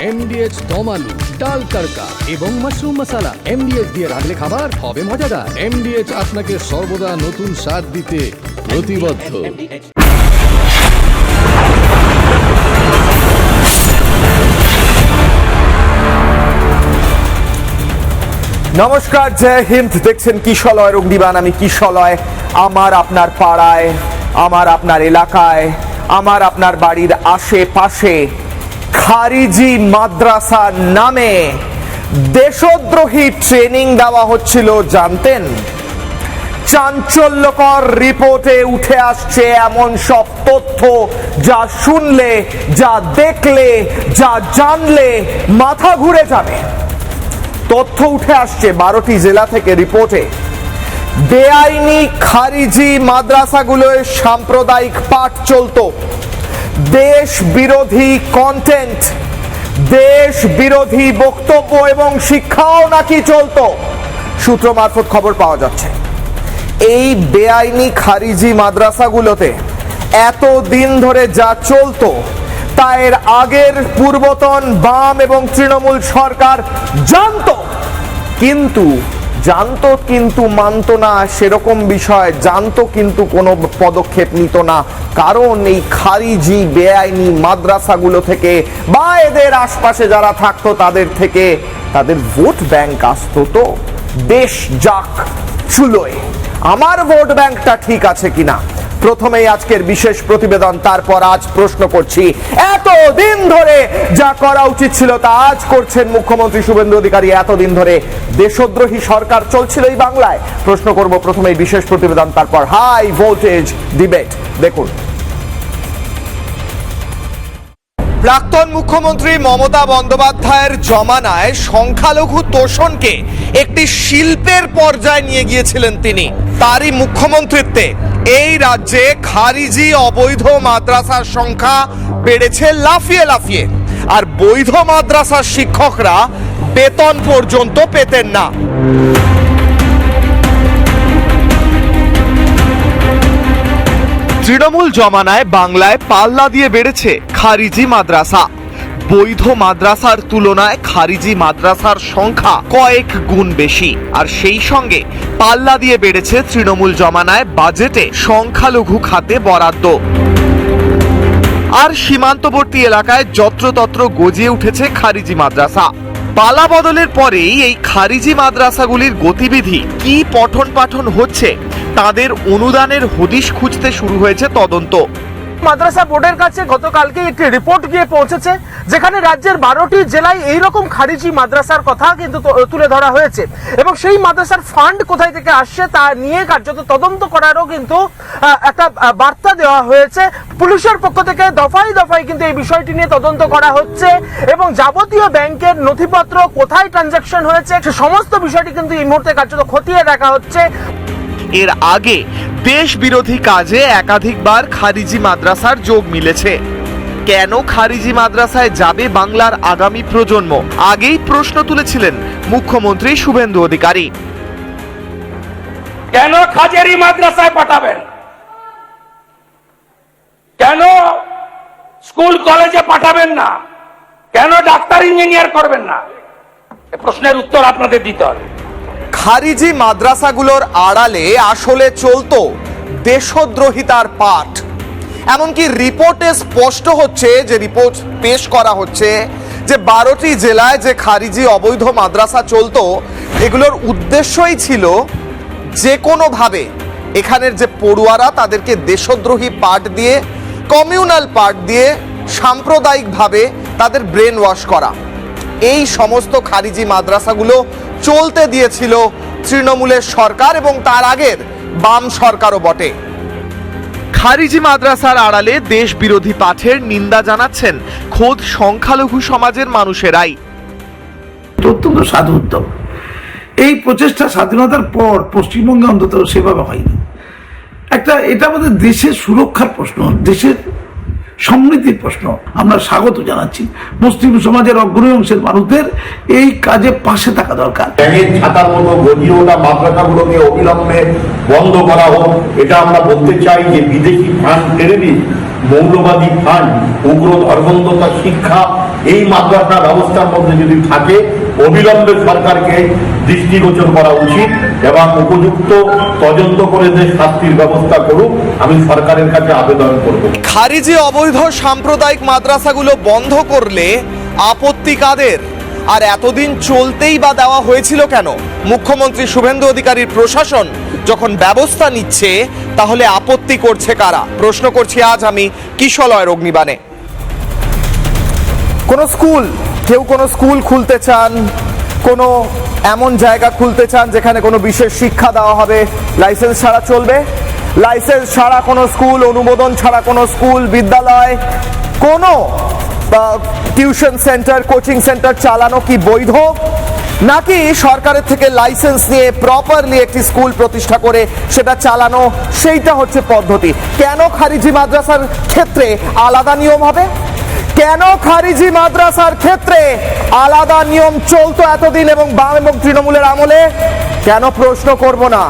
MDH দম আলু, ডাল তড়কা এবং মাশরুম মশলা। MDH দিয়ে রাঁধলে খাবার হবে মজাদার। MDH আপনাকে সর্বদা নতুন স্বাদ দিতে প্রতিবদ্ধ। নমস্কার, জয় হিন্দ। দেখছেন কিশলয় রুগদিবান। আমি কিশলয়। আমার আপনার পাড়ায়, আমার আপনার এলাকায়, আমার আপনার বাড়ির আশেপাশে খারিজি মাদ্রাসার নামে দেশদ্রোহী ট্রেনিং দেওয়া হচ্ছিল, জানতেন? চাঞ্চল্যকর রিপোর্টে উঠে আসছে এমন সব তথ্য, যা শুনলে, যা দেখলে, যা জানলে মাথা ঘুরে যাবে। তথ্য উঠে আসছে 12টি জেলা থেকে রিপোর্টে। বেআইনি খারিজি মাদ্রাসাগুলোয় সাম্প্রদায়িক পাঠ চলতো, দেশ বিরোধী কন্টেন্ট, দেশ বিরোধী বক্তব্য এবং শিক্ষাও নাকি চলতো। সূত্র মারফত খবর পাওয়া যাচ্ছে, এই বেআইনি খারিজি মাদ্রাসাগুলোতে এতদিন ধরে যা চলতো তা এর আগের পূর্বতন বাম এবং তৃণমূল সরকার জানতো, কিন্তু মানতো না। সেরকম বিষয় জানতো, কিন্তু কোনো পদক্ষেপ নিত না। কারণ এই খারিজি বেআইনি মাদ্রাসাগুলো থেকে বা এদের আশপাশে যারা থাকতো তাদের থেকে তাদের ভোট ব্যাংক আসতো। তো দেশ যাক চুলোয়, আমার ভোট ব্যাংকটা ঠিক আছে কিনা। প্রথমেই আজকের বিশেষ প্রতিবেদন, তারপর আজ প্রশ্ন করছি, এতদিন ধরে যা করা উচিত ছিল তা আজ করছেন মুখ্যমন্ত্রী শুভেন্দু অধিকারী। এতদিন ধরে দেশদ্রোহী সরকার চলছিল এই বাংলায়। প্রশ্ন করব প্রথমেই বিশেষ প্রতিবেদন, তারপর হাই ভোল্টেজ ডিবেট। দেখুন, প্রাক্তন মুখ্যমন্ত্রী মমতা বন্দ্যোপাধ্যায়ের জমানায় সংখ্যালঘু তোষণকে একটি শিল্পের পর্যায়ে নিয়ে গিয়েছিলেন তিনি। তারই মুখ্যমন্ত্রীত্বে এই রাজ্যে খারিজি অবৈধ মাদ্রাসার সংখ্যা বেড়েছে লাফিয়ে লাফিয়ে, আর বৈধ মাদ্রাসার শিক্ষকরা বেতন পর্যন্ত পেতেন না। তৃণমূল জমানায় বাংলায় পাল্লা দিয়ে বেড়েছে খারিজি মাদ্রাসা। বৈধ মাদ্রাসার তুলনায় খারিজি মাদ্রাসার সংখ্যা কয়েক গুণ বেশি, আর সেই সঙ্গে পাল্লা দিয়ে বেড়েছে তৃণমূল জমানায় বাজেটে সংখ্যালঘু খাতে বরাদ্দ। আর সীমান্তবর্তী এলাকায় যত্রতত্র গজিয়ে উঠেছে খারিজি মাদ্রাসা। পালা বদলের পরেই এই খারিজি মাদ্রাসাগুলির গতিবিধি কি পঠন পাঠন হচ্ছে, তাদের অনুদানের হদিশ খুঁজতে শুরু হয়েছে তদন্ত। মাদ্রাসা বোর্ডের কাছে গতকালকে একটি রিপোর্ট গিয়ে পৌঁছেছে, যেখানে রাজ্যের 12টি জেলায় এইরকম খারিজি মাদ্রাসার কথা কিন্তু তুলে ধরা হয়েছে, এবং সেই মাদ্রাসার ফান্ড কোথায় থেকে আসছে তা নিয়ে কার্যত তদন্ত করারও কিন্তু একটা বার্তা দেওয়া হয়েছে। পুলিশের পক্ষ থেকে দফায় দফায় কিন্তু এই বিষয়টি নিয়ে তদন্ত করা হচ্ছে, এবং যাবতীয় ব্যাংকের নথিপত্র কোথায় ট্রানজাকশন হয়েছে সে সমস্ত বিষয়টি কিন্তু এই মুহূর্তে কার্যত খতিয়ে দেখা হচ্ছে। এর আগে দেশ বিরোধী কাজে একাধিকবার খারিজি মাদ্রাসার যোগ মিলেছে। কেন খারিজি মাদ্রাসায় যাবে বাংলার আগামী প্রজন্ম? আগেই প্রশ্ন তুলেছিলেন মুখ্যমন্ত্রী শুভেন্দু অধিকারী। কেন খাজেরি মাদ্রাসায় পাঠাবেন? কেন স্কুল কলেজে পাঠাবেন না? কেন ডাক্তার ইঞ্জিনিয়ার করবেন না? এই প্রশ্নের উত্তর আপনাদের দিতে হবে। খারিজি মাদ্রাসাগুলোর আড়ালে আসলে চলতো দেশদ্রোহিতার পাঠ। এমনকি রিপোর্টে স্পষ্ট হচ্ছে, যে রিপোর্ট পেশ করা হচ্ছে, যে 12টি জেলায় যে খারিজি অবৈধ মাদ্রাসা চলতো, এগুলোর উদ্দেশ্যই ছিল যে কোনোভাবে এখানের যে পড়ুয়ারা তাদেরকে দেশদ্রোহী পাঠ দিয়ে, কমিউনাল পাঠ দিয়ে সাম্প্রদায়িকভাবে তাদের ব্রেন ওয়াশ করা। এই সমস্ত খারিজি মাদ্রাসাগুলো চলতে দিয়েছিল তৃণমূলের সরকার এবং তার আগের বাম সরকারও বটে। খারিজি মাদ্রাসার আড়ালে দেশ বিরোধী পাঠের নিন্দা জানাচ্ছেন খোদ সংখ্যালঘু সমাজের মানুষেরাই। অত্যন্ত সাধু উদ্যম। এই প্রচেষ্টা স্বাধীনতার পর পশ্চিমবঙ্গে অন্তত সেভাবে হয়নি। এটা আমাদের দেশের সুরক্ষার প্রশ্ন, দেশের সমৃদ্ধির প্রশ্ন। আমরা স্বাগত জানাচ্ছি। মুসলিম সমাজের অগ্রণী অংশের মানুষদের এই কাজে পাশে থাকা দরকার। ছাতার মতো গজিয়ে ওঠা মাদ্রাসাগুলোকে অবিলম্বে বন্ধ করা হোক, এটা আমরা বলতে চাই। যে বিদেশি ফান্ড টেনে দিন, মৌলবাদী ফান্ড, উগ্র ধর্মান্ধতা শিক্ষা এই মাদ্রাসা ব্যবস্থার মধ্যে যদি থাকে অবিলম্বে সরকারকে দৃষ্টিগোচর করা উচিত এবং উপযুক্ত তদন্ত করে যে শাস্তির ব্যবস্থা করুক আমি সরকারের কাছে আবেদন করব। খারিজি অবৈধ সাম্প্রদায়িক মাদ্রাসাগুলো বন্ধ করলে আপত্তি কাদের? আর এতদিন চলতেই বা দেওয়া হয়েছিল কেন? মুখ্যমন্ত্রী শুভেন্দু অধিকারীর প্রশাসন যখন ব্যবস্থা নিচ্ছে তাহলে আপত্তি করছে কারা? প্রশ্ন করছি আজ আমি কিশলয়ের অগ্নিবাণে। কোনো স্কুল, কেউ কোনো স্কুল খুলতে চান, কোনো এমন জায়গা খুলতে চান যেখানে কোনো বিশেষ শিক্ষা দেওয়া হবে, লাইসেন্স ছাড়া চলবে? লাইসেন্স ছাড়া কোনো স্কুল, অনুমোদন ছাড়া কোনো স্কুল, বিদ্যালয়, কোনো টিউশন সেন্টার, কোচিং সেন্টার চালানো কি বৈধ? নাকি সরকারের থেকে লাইসেন্স নিয়ে প্রপারলি একটি স্কুল প্রতিষ্ঠা করে সেটা চালানো, সেইটা হচ্ছে পদ্ধতি? কেন খারিজি মাদ্রাসার ক্ষেত্রে আলাদা নিয়ম হবে? কেন খারিজি মাদ্রাসার ক্ষেত্রে আলাদা নিয়ম চলতো এতদিন এবং বাম এবং তৃণমূলের আমলে? কেন প্রশ্ন করব না?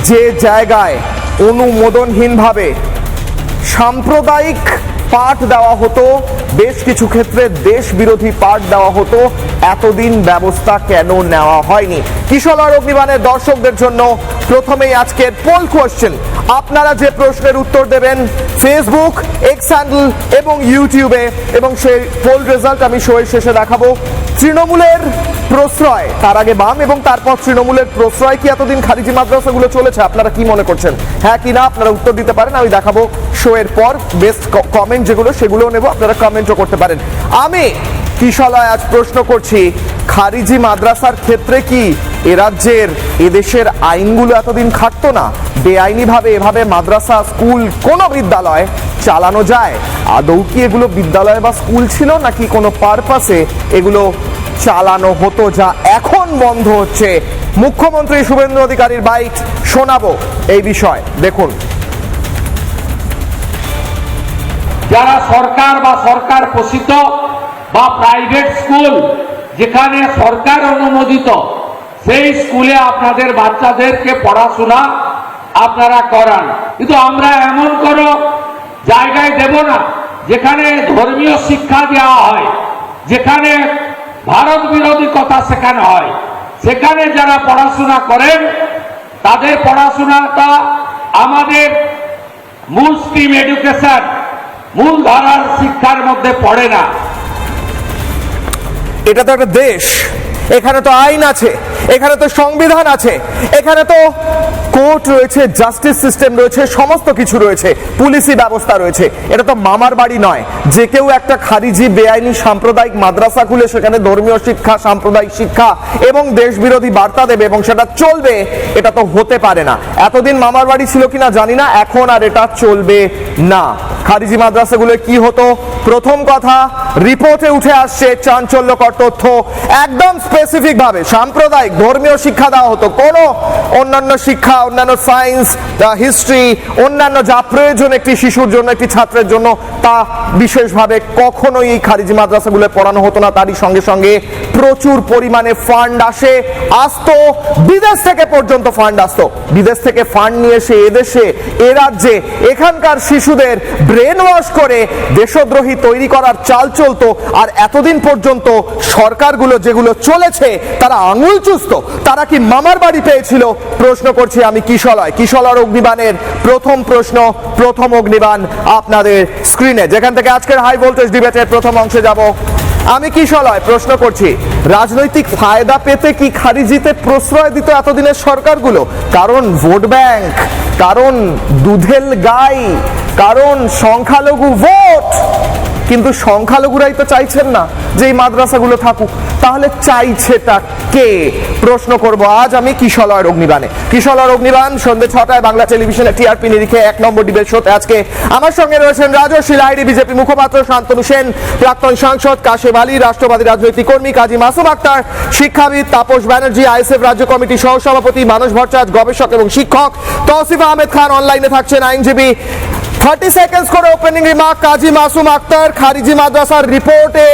যে জায়গায় অনুমোদনহীনভাবে সাম্প্রদায়িক পাঠ দেওয়া হতো, বেশ কিছু ক্ষেত্রে দেশ বিরোধী পাঠ দেওয়া হতো, এতদিন ব্যবস্থা কেন নেওয়া হয়নি? কিশলয়ের অগ্নিবাণের দর্শকদের জন্য প্রথমেই আজকের পোল কোয়েশ্চেন। আপনারা যে প্রশ্নের উত্তর দেবেন ফেসবুক, এক্স হ্যান্ডেল এবং ইউটিউবে, এবং সেই পোল রেজাল্ট আমি শোয়ের শেষে দেখাবো। তৃণমূলের প্রশ্রয়, তার আগে বাম এবং তারপর তৃণমূলের প্রশ্রয় কি এতদিন খারিজি মাদ্রাসাগুলো চলেছে? আপনারা কি মনে করছেন? হ্যাঁ কি না আপনারা উত্তর দিতে পারেন, আমি দেখাবো শোয়ের পর। বেস্ট কমেন্ট যেগুলো সেগুলোও নেব, আপনারা কমেন্টও করতে পারেন। আমি কিশলয় আজ প্রশ্ন করছি, খারিজি মাদ্রাসার ক্ষেত্রে কি এ রাজ্যের, এদেশের আইনগুলো এতদিন খাটতো না? বেআইনিভাবে এভাবে মাদ্রাসা, স্কুল, কোনো বিদ্যালয় চালানো যায়? আদৌ কি এগুলো বিদ্যালয় বা স্কুল ছিল, নাকি কোনো পারপাসে এগুলো চালানো হতো যা এখন বন্ধ হচ্ছে? মুখ্যমন্ত্রী শুভেন্দু অধিকারীর বাইট শোনাবো এই বিষয়, দেখুন। যারা সরকার বা সরকার পোষিত বা প্রাইভেট স্কুল যেখানে সরকার অনুমোদিত, সেই স্কুলে আপনাদের বাচ্চাদেরকে পড়াশোনা আপনারা করান, কিন্তু আমরা এমন কোনো জায়গায় দেব না যেখানে ধর্মীয় শিক্ষা দেওয়া হয়, যেখানে ভারত বিরোধী কথা শেখানো হয়। সেখানে যারা পড়াশোনা করেন তাদের পড়াশোনাটা আমাদের মূল স্ট্রিম এডুকেশন, মূল ধারার শিক্ষার মধ্যে পড়ে না। এটা তো একটা দেশ, এখানে তো আইন আছে, এখানে তো সংবিধান আছে, এখানে তো কোর্ট রয়েছে, জাস্টিস সিস্টেম রয়েছে, সমস্ত কিছু রয়েছে, পুলিশি ব্যবস্থা রয়েছে। এটা তো মামার বাড়ি নয় যে কেউ একটা খারিজি বেআইনি সাম্প্রদায়িক মাদ্রাসা খুলে সেখানে ধর্মীয় শিক্ষা, সাম্প্রদায়িক শিক্ষা এবং দেশ বিরোধী বার্তা দেবে এবং সেটা চলবে। এটা তো হতে পারে না। এতদিন মামার বাড়ি ছিল কিনা জানি না, এখন আর এটা চলবে না। খারিজি মাদ্রাসাগুলো কি হতো? প্রথম কথা, রিপোর্টে উঠে আসছে চাঞ্চল্যকর তথ্য, একদম স্পেসিফিক ভাবে সাম্প্রদায়িক ধর্মীয় শিক্ষা দেওয়া হতো। কোনো অন্যান্য শিক্ষা, অন্যান্য সায়েন্স, হিস্ট্রি, অন্যান্য যা প্রয়োজন একটি শিশুর জন্য, একটি ছাত্রের জন্য, তা বিশেষভাবে কখনোই এই খারিজি মাদ্রাসাগুলো পড়ানো হতো না। তারই সঙ্গে সঙ্গে প্রচুর পরিমাণে ফান্ড আসতো, বিদেশ থেকে পর্যন্ত ফান্ড আসতো। বিদেশ থেকে ফান্ড নিয়ে এসে এদেশে, এ রাজ্যে এখানকার শিশুদের ব্রেন ওয়াশ করে দেশদ্রোহী তৈরি করার চাল চলতো। আর এতদিন পর্যন্ত সরকারগুলো যেগুলো চলেছে তারা আঙুল চুষত। তারা কি মামার বাড়ি পেয়েছিল? প্রশ্ন করছি আমি কিশলয়। কিশলয়ের অগ্নিবাণের প্রথম প্রশ্ন, প্রথম অগ্নিবাণ আপনাদের স্ক্রিনে, যেখান থেকে আজকের হাই ভোল্টেজ ডিবেটের প্রথম অংশে যাব। আমি কিশলয় প্রশ্ন করছি, রাজনৈতিক ফায়দা পেতে কি খারিজিতে প্রশ্রয় দিত এতদিনের সরকারগুলো? কারণ ভোট ব্যাংক, কারণ দুধেল গাই, কারণ সংখ্যালঘু ভোট। কিন্তু সংখ্যালঘুরাই তো চাইছেন না যে এই মাদ্রাসাগুলো থাকুক, তাহলে চাইছেটা কে? প্রশ্ন করব আজ আমি কিশলয়ের অগ্নিবাণে। কিশলয়ের অগ্নিবাণ সন্ধ্যে 6টায় বাংলা টেলিভিশনে টিআরপি নিরিখে 1 নম্বর ডিবেট শোতে আজকে আমার সঙ্গে রয়েছেন রাজশ্রী লাহিড়ী, বিজেপি মুখপাত্র শান্তনু সেন, প্রাক্তন সাংসদ কাশেম আলী, রাষ্ট্রবাদী রাজনৈতিক কর্মী কাজী মাসুম আক্তার, শিক্ষাবিদ তাপস ব্যানার্জি, আইএসএফ রাজ্য কমিটির সহসভাপতি মানস ভট্টাচার্য, গবেষক এবং শিক্ষক তৌসিফ আহমেদ খান, অনলাইনে থাকছেন আইনজীবী 30 সেকেন্ডস করে ওপেনিং রিমার্ক কাজী মাসুম আক্তার। খারিজি মাদ্রাসার রিপোর্টে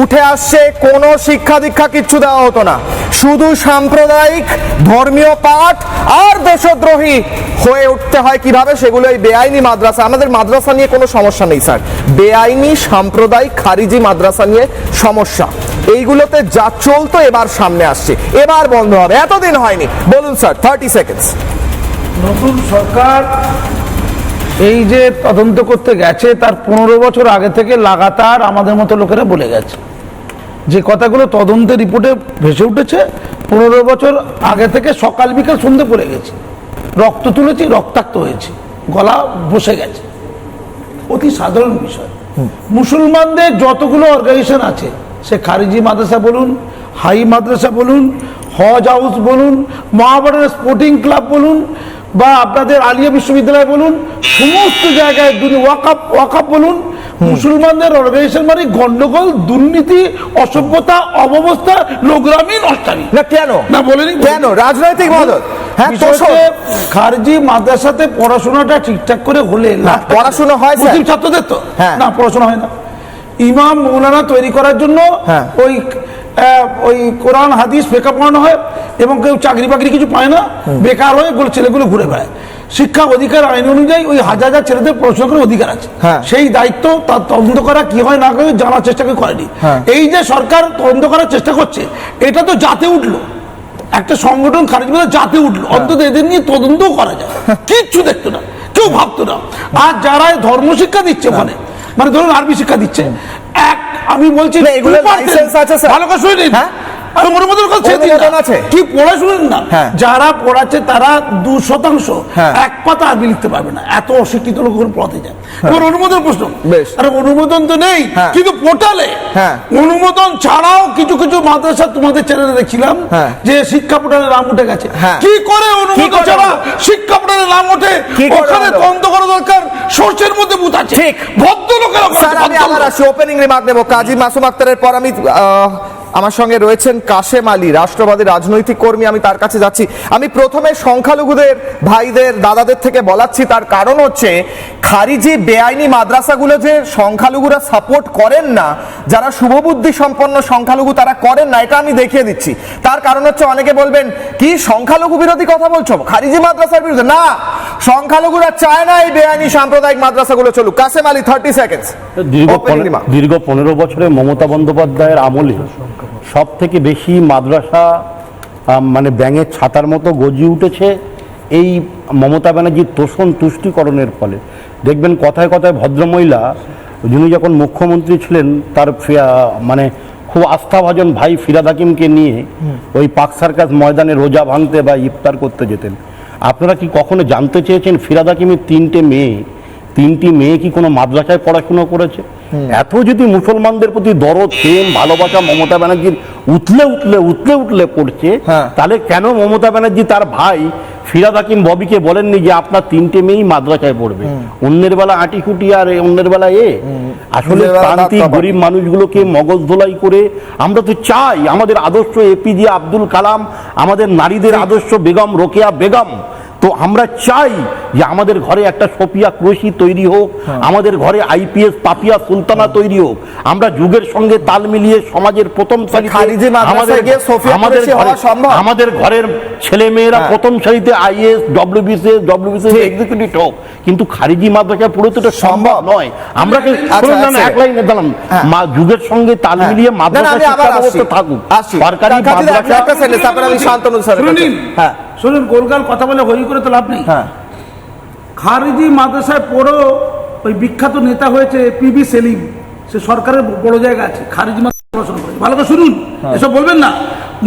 উঠে আসছে কোনো শিক্ষা দীক্ষা কিচ্ছু দেওয়া হতো না, শুধু সাম্প্রদায়িক ধর্মীয় পাঠ আর দেশদ্রোহী হয়ে উঠতে হয় কিভাবে সেগুলো এই বেআইনি মাদ্রাসা। আমাদের মাদ্রাসা নিয়ে কোনো সমস্যা নেই স্যার, বেআইনি সাম্প্রদায়িক খারিজি মাদ্রাসা নিয়ে সমস্যা। এইগুলোতে যা চলতো এবার সামনে আসছে, এবার বন্ধ হবে, এতদিন হয়নি। বলুন স্যার, 30 সেকেন্ডস। নতুন সরকার এই যে তদন্ত করতে গেছে তার 15 বছর আগে থেকে লাগাতার আমাদের মতো লোকেরা বলে গেছে যে কথাগুলো তদন্তের রিপোর্টে ভেসে উঠেছে। 15 বছর আগে থেকে সকাল বিকাল সন্ধে পড়ে গেছে, রক্ত তুলেছি, রক্তাক্ত হয়েছে, গলা বসে গেছে। অতি সাধারণ বিষয়। মুসলমানদের যতগুলো অর্গানাইজেশন আছে, সে খারিজি মাদ্রাসা বলুন, হাই মাদ্রাসা বলুন, হজ হাউস বলুন, মহাবারের স্পোর্টিং ক্লাব বলুন, বা আপনাদের আলিয়া বিশ্ববিদ্যালয় বলুন, সমস্ত জায়গায় ওয়াকাফ বলুন, মুসলমানদের অর্গানাইজেশন মানে গন্ডগোল, দুর্নীতি, অসভ্যতা, অব্যবস্থা, নোংরামি, নষ্টামি। না কেন? না বলেনি কেন? রাজনৈতিক মদত। হ্যাঁ, খারজি মাদ্রাসাতে পড়াশোনাটা ঠিকঠাক করে হলে পড়াশোনা হয় মুসলিম ছাত্রদের তো না, পড়াশোনা হয় না। ইমাম মৌলানা তৈরি করার জন্য ওই কোরআন হাদিস ফেকা পড়ানো হয়, এবং কেউ চাকরি বাকরি কিছু পায় না, বেকার হয়ে ছেলেগুলো ঘুরে বেড়ায়। শিক্ষা অধিকার আইন অনুযায়ী ওই হাজার হাজার ছেলেদের পড়াশোনা করার অধিকার আছে, সেই দায়িত্ব তার তদন্ত করা কি হয় না করে জানার চেষ্টা কেউ করেনি। এই যে সরকার তদন্ত করার চেষ্টা করছে, এটা তো জাতে উঠলো, একটা সংগঠন খারিজ করে জাতে উঠলো, অন্তত এদের নিয়ে তদন্ত করা যায়, কিচ্ছু দেখতো না, কেউ ভাবতো না। আর যারা ধর্ম শিক্ষা দিচ্ছে ওখানে, মানে ধরুন আরবি শিক্ষা দিচ্ছে, আমি বলছি ভালো করে শুনে নিন, কি পড়া শুনেন না, যারা পড়াচ্ছে তারা 2% এক পাতা আরবি লিখতে পারবে না, এত অশিক্ষিত লোক পড়াতে যায়। এবার অনুমোদন প্রশ্ন, আরে অনুমোদন তো নেই, কিন্তু পোর্টালে অনুমোদন ছাড়াও কিছু কিছু মাদ্রাসা তোমাদের চ্যানেলে দেখছিলাম যে শিক্ষা পোর্টালে নাম উঠে গেছে। কি করে অনুমোদন ছাড়া শিক্ষা পোর্টালে নাম ওঠে? ওখানে তদন্ত করা দরকার, সোর্সের মধ্যে বুথ আছে, ভদ্রলোকেরা। আমি আবার আসি, ওপেনিং রিমার্ক নেব কাজী মাসুম আক্তারের পর। আমি আমার সঙ্গে রয়েছেন কাশেম আলী, রাষ্ট্রবাদী রাজনৈতিক কর্মী, আমি তার কাছে যাচ্ছি। আমি প্রথমে সংখ্যালঘুদের ভাইদের দাদাদের থেকে বলাচ্ছি, তার কারণ হচ্ছে খারিজি বেআইনি মাদ্রাসাগুলো যে সংখ্যালঘুরা সাপোর্ট করেন না, যারা শুভবুদ্ধি সম্পন্ন সংখ্যালঘু তারা করেন না, এটা আমি দেখিয়ে দিচ্ছি। তার কারণ হচ্ছে অনেকে বলবেন কি সংখ্যালঘু বিরোধী কথা বলছো, খারিজি মাদ্রাসার বিরুদ্ধে না, সংখ্যালঘুরা চায় না এই বেআইনি সাম্প্রদায়িক মাদ্রাসাগুলো চলুক। কাশেম আলী, 30 সেকেন্ডস। দীর্ঘ 15 বছরে মমতা বন্দ্যোপাধ্যায়ের আমলে সব থেকে বেশি মাদ্রাসা মানে ব্যাঙের ছাতার মতো গজিয়ে উঠেছে এই মমতা ব্যানার্জির তোষণ তুষ্টিকরণের ফলে। দেখবেন কথায় কথায় ভদ্রমহিলা যিনি যখন মুখ্যমন্ত্রী ছিলেন তার মানে খুব আস্থাভাজন ভাই ফিরাদ হাকিমকে নিয়ে ওই পাক সার্কাস ময়দানে রোজা ভাঙতে বা ইফতার করতে যেতেন। আপনারা কি কখনো জানতে চেয়েছেন ফিরাদ হাকিমের 3টি মেয়ে কি কোনো মাদ্রাসায় পড়াশুনো করেছে? এত যদি মুসলমানদের প্রতি দরদ, প্রেম, ভালোবাসা মমতা ব্যানার্জির উতলে পড়ছে, তাহলে কেন মমতা ব্যানার্জি তার ভাই ফিরাদ হাকিম ববিকে বলেননি যে আপনার 3টে মেয়েই মাদ্রাসায় পড়বে? অন্যের বেলা আটিকুটি আর অন্যের বেলা আসলে প্রান্তিক গরিব মানুষগুলোকে মগজ ধোলাই করে আমরা তো চাই আমাদের আদর্শ এপিজে আব্দুল কালাম, আমাদের নারীদের আদর্শ বেগম রোকেয়া বেগম, তো আমরা চাই যে আমাদের ঘরে একটা সোফিয়া কুরেশি তৈরি হোক, আমাদের ঘরে আইপিএস পাপিয়া সুলতানা তৈরি হোক। আমরা যুগের সঙ্গে তাল মিলিয়ে সমাজের প্রথম সারিতে আমাদের ঘরের ছেলে মেয়েরা প্রথম সারিতে আইএস, ডব্লিউবিসিএস এক্সিকিউটিভ হোক, কিন্তু খারিজি মাদ্রাসা পুরো তো সম্ভব নয়। আমরা এক লাইনে দিলাম যুগের সঙ্গে তাল মিলিয়ে মাদ্রাসা শিক্ষা ব্যবস্থা থাকুক, সরকারি মাদ্রাসা। শুনুন, গোলগাল কথা বলে হই করে তো লাভ নেই। খারিজি মাদ্রাসায় পড়ো ওই বিখ্যাত নেতা হয়েছে পিবি সেলিম, সে সরকারের বড় জায়গা আছে, খারিজি মাদ্রাসা পড়াশোনা করে। ভালো করে শুনুন, এসব বলবেন না।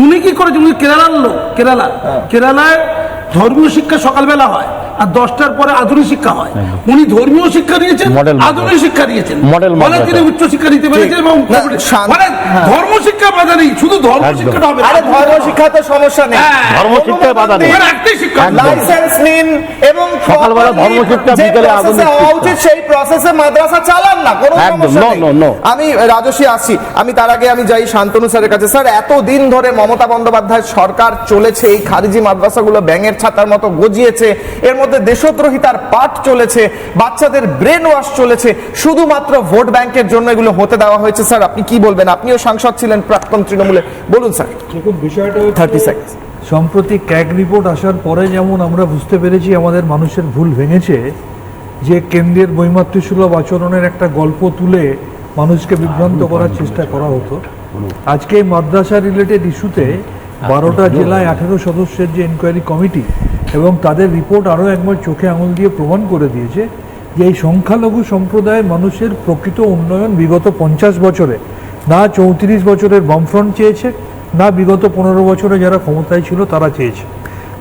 উনি কি করেছে, উনি কেরালার লোক, কেরালায় ধর্মীয় শিক্ষা সকালবেলা হয় আর 10টার পরে আধুনিক শিক্ষা হয়। উনি ধর্মীয় শিক্ষা নিয়েছেন, আধুনিক শিক্ষা নিয়েছেন, বলে তিনি উচ্চ শিক্ষা নিতে পেরেছেন। এবং ধর্ম শিক্ষা বাধা নেই, শুধু ধর্ম শিক্ষাটা হবে। আরে ধর্ম শিক্ষা তো সমস্যা নেই, ধর্ম শিক্ষায় বাধা নেই, একটাই শিক্ষা, লাইসেন্স নিন এবং সকালবেলা ধর্ম শিক্ষা, বিকেলে আধুনিক হওয়া উচিত সেই প্রসেসে মাদ্রাসা চালান না, কোনো সমস্যা নেই। আমি রাজস্বী আসছি, আমি তার আগে আমি যাই শান্তনু স্যারের কাছে। স্যার, এতদিন ধরে মমতা বন্দ্যোপাধ্যায় সরকার চলেছে, এই খারিজি মাদ্রাসাগুলো ব্যাঙের ছাতার মতো গজিয়েছে, এর মধ্যে মধ্যে দেশদ্রোহিতার পাঠ চলেছে, বাচ্চাদের ব্রেন ওয়াশ চলেছে, শুধুমাত্র ভোট ব্যাংকের জন্য এগুলো হতে দেওয়া হয়েছে। স্যার আপনি কি বলবেন? আপনিও সাংসদ ছিলেন প্রাক্তন তৃণমূলে, বলুন স্যার। দেখুন, বিষয়টা 30 seconds। সম্প্রতি ক্যাগ রিপোর্ট আসার পরে যেমন আমরা বুঝতে পেরেছি আমাদের মানুষের ভুল ভেঙেছে, যে কেন্দ্রের বৈমাতৃসুলভ আচরণের একটা গল্প তুলে মানুষকে বিভ্রান্ত করার চেষ্টা করা হতো। আজকে মাদ্রাসা রিলেটেড ইস্যুতে 12টা জেলায় 18 সদস্যের যে এনকোয়ারি কমিটি এবং তাদের রিপোর্ট আরও একবার চোখে আঙুল দিয়ে প্রমাণ করে দিয়েছে যে এই সংখ্যালঘু সম্প্রদায়ের মানুষের প্রকৃত উন্নয়ন বিগত 50 বছরে না 34 বছরের বামফ্রন্ট চেয়েছে, না বিগত 15 বছরে যারা ক্ষমতায় ছিল তারা চেয়েছে।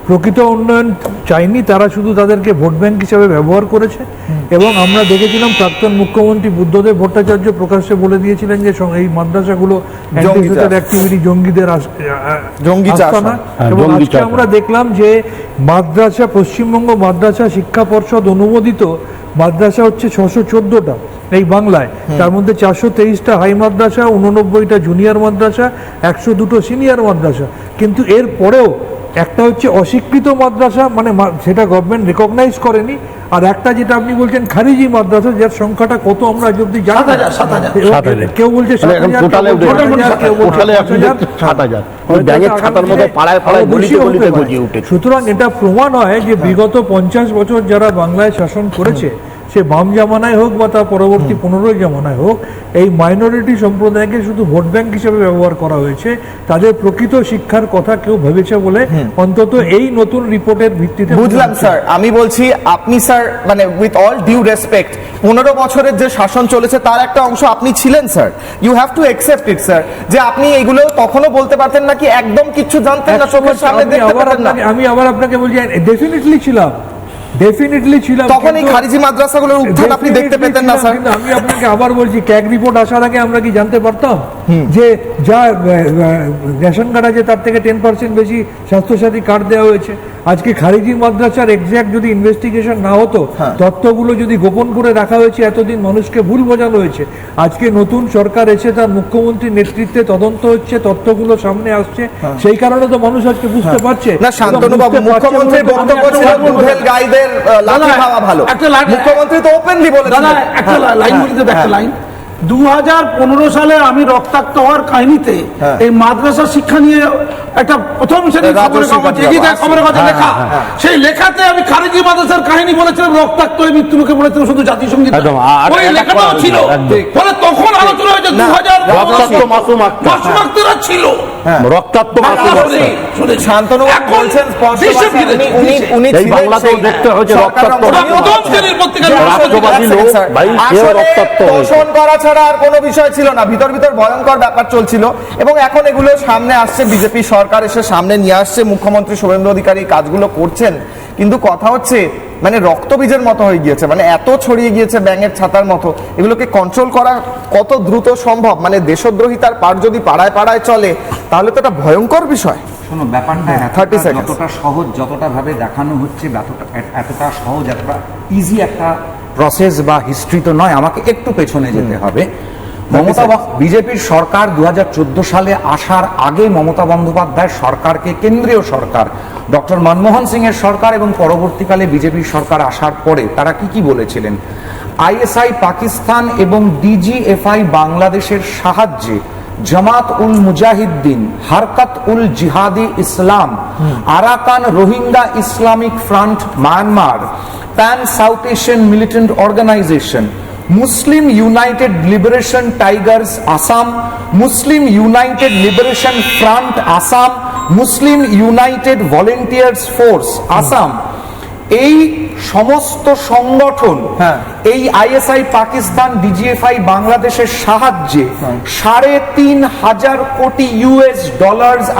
প্রকৃত উন্নয়ন চায়নি, তারা শুধু তাদেরকে ভোট ব্যাংক হিসেবে ব্যবহার করেছে। এবং আমরা দেখেছিলাম প্রাক্তন মুখ্যমন্ত্রী বুদ্ধদেব ভট্টাচার্য প্রকাশ্যে বলে দিয়েছিলেন যে এই মাদ্রাসাগুলো অ্যাক্টিভিটি, জঙ্গিদের আস্তানা। এবং আজকে আমরা দেখলাম যে মাদ্রাসা, পশ্চিমবঙ্গ মাদ্রাসা শিক্ষা পর্ষদ অনুমোদিত মাদ্রাসা হচ্ছে 614টা এই বাংলায়, তার মধ্যে 423টা হাই মাদ্রাসা, 89টা জুনিয়র মাদ্রাসা, 102টো সিনিয়র মাদ্রাসা। কিন্তু এর পরেও একটা হচ্ছে অস্বীকৃত মাদ্রাসা, মানে সেটা গভর্নমেন্ট রেকগনাইজ করেনি, আর একটা যেটা আপনি বলছেন খারিজি মাদ্রাসা, যার সংখ্যাটা কত আমরা আজ অব্দি জানি না। কেউ বলছে 7,000, সুতরাং এটা প্রমাণ হয় যে বিগত 50 বছর যারা বাংলায় শাসন করেছে, সে বাম জামানায় হোক বা তার পরবর্তী 15 জামানায় হোক, এই মাইনরিটি সম্প্রদায়কে শুধু ভোট ব্যাংক হিসেবে ব্যবহার করা হয়েছে। তাদের প্রকৃত শিক্ষার কথা কেউ ভেবেছে বলে অন্তত এই নতুন রিপোর্টের ভিত্তিতে বুঝলাম। স্যার আমি বলছি, আপনি স্যার মানে উইথ অল ডিউ রেসপেক্ট 15 বছরের যে শাসন চলেছে তার একটা অংশ আপনি ছিলেন sir. You have to accept it sir, যে আপনি এগুলো তখনও বলতে পারতেন নাকি একদম কিছু জানতেন না, চোখের সামনে দেখতে পারতেন না? আমি আবার আপনাকে বলছি, ডেফিনেটলি ছিলাম। তখন এই খারিজি মাদ্রাসাগুলোর উত্থান আপনি দেখতে পেতেন না স্যার? আমি আপনাকে আবার বলছি, ক্যাগ রিপোর্ট আসার আগে আমরা কি জানতে পারতাম যে যা রেশন কার্ড আছে তার থেকে 10% বেশি স্বাস্থ্যসাথী কার্ড দেওয়া হয়েছে? আজকে খারিজি মাদ্রাসার এক্সাক্ট যদি ইনভেস্টিগেশন না হতো, তথ্যগুলো যদি গোপন করে রাখা হয়েছে, এতদিন মানুষকে ভুল বোঝানো হয়েছে। আজকে নতুন সরকার এসে তার মুখ্যমন্ত্রীর নেতৃত্বে তদন্ত হচ্ছে, তথ্যগুলো সামনে আসছে, সেই কারণে তো মানুষ আজকে বুঝতে পারছে। না শান্তনু বাবু, মুখ্যমন্ত্রীর বক্তব্য ছিল দুধের গাইদের লাঠি খাওয়া ভালো। মুখ্যমন্ত্রী তো ওপেনলি বলেছেন। একটা লাইন বলি তো, একটা লাইন। 2015 সালে আমি রক্তাক্ত হওয়ার কাহিনীতে এই মাদ্রাসা শিক্ষা নিয়ে একটা প্রথম শ্রেণীর খবরের কাগজে লেখা, সেই লেখাতে আমি খারিজি মাদ্রাসার কাহিনী বলেছিলাম, রক্তাক্ত হয়ে মৃত্যুমুখে পড়েছিলাম শুধু জাতীয় সঙ্গীত, ওই লেখাটাও ছিল। ফলে তখন আলোচনা হয়েছে 2015 ছিল রক্তাক্ত শান্তনু বলছেন উনি দেখতে হয়েছে রক্তাক্ত পোষণ করা ছাড়া আর কোনো বিষয় ছিল না। ভিতর ভিতর ভয়ঙ্কর ব্যাপার চলছিল এবং এখন এগুলো সামনে আসছে, বিজেপি সরকার এসে সামনে নিয়ে আসছে, মুখ্যমন্ত্রী শুভেন্দু অধিকারী কাজগুলো করছেন। কিন্তু কথা হচ্ছে মানে রক্তবীজের মতো হয়ে গিয়েছে, মানে এত ছড়িয়ে গিয়েছে ব্যাঙের ছাতার মতো। এগুলোকে কন্ট্রোল করা কত দ্রুত সম্ভব? মানে দেশদ্রোহিতার পাঠ যদি পাড়ায় পাড়ায় চলে তাহলে তো এটা ভয়ঙ্কর বিষয়। শোনো, ব্যাপারটা 30 seconds। যতটা সহজ, যতটা ভাবে দেখানো হচ্ছে, এতটা সহজ, এতটা ইজি একটা প্রসেস বা হিস্ট্রি তো নয়। আমাকে একটু পেছনে যেতে হবে। বিজেপির সরকার 2014 সালে আসার আগে মমতা বন্দ্যোপাধ্যায়ের সরকারকে, কেন্দ্রীয় সরকার ডক্টর মনমোহন সিং এর সরকার এবং পরবর্তীকালে বিজেপির সরকার আসার পরে তারা কি বলেছিলেন? আইএসআই পাকিস্তান এবং ডিজিএফআই বাংলাদেশের সাহায্যে Jamaat ul Mujahideen, Harkat ul Jihadi Islam, Arakan Rohingya Islamic Front Myanmar, pan South Asian militant organisation, Muslim United Liberation Tigers Assam, Muslim United Liberation Front Assam, Muslim United Volunteers Force Assam, এই সমস্ত সংগঠন এই আইএসআই পাকিস্তান, ডিজিএফআই বাংলাদেশের সাহায্যে $3,500 কোটি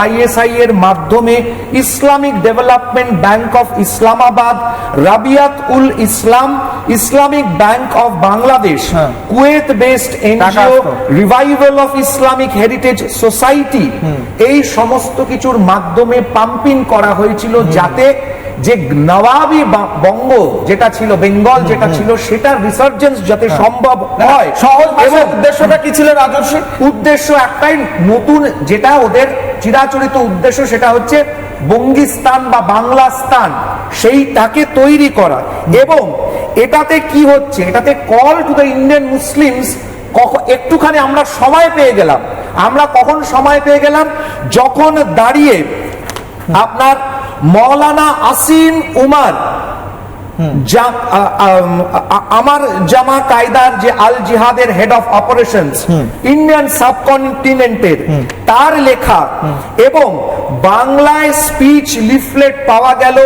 আইএসআই এর মাধ্যমে Islamic Development Bank of Islamabad, Rabiat ul Islam, Islamic Bank of Bangladesh, Kuwait based NGO revival of Islamic heritage society, এই সমস্ত কিছুর মাধ্যমে পাম্পিং করা হয়েছিল যাতে যে নবাবী বঙ্গ যেটা ছিল, বেঙ্গল যেটা ছিল, সেটার রিসার্জেন্স যাতে সম্ভব হয়। সহজ উদ্দেশ্যটা কি ছিল রাজস্বী? উদ্দেশ্য একটাই, নতুন যেটা ওদের চিরাচরিত উদ্দেশ্য, সেটা হচ্ছে বঙ্গিস্তান বা বাংলাস্তান, সেইটাকে তৈরি করা। এবং এটাতে কি হচ্ছে, এটাতে call to the Indian Muslims, একটুখানি আমরা সময় পেয়ে গেলাম। আমরা কখন সময় পেয়ে গেলাম? যখন দাঁড়িয়ে আপনার মৌলানা আসিম উমার আমার জামা কায়দার যে আল জিহাদের হেড অফ অপারেশনস ইন্ডিয়ান সাবকন্টিনেন্টের, তার লেখা এবং বাংলায় স্পিচ লিফলেট পাওয়া গেল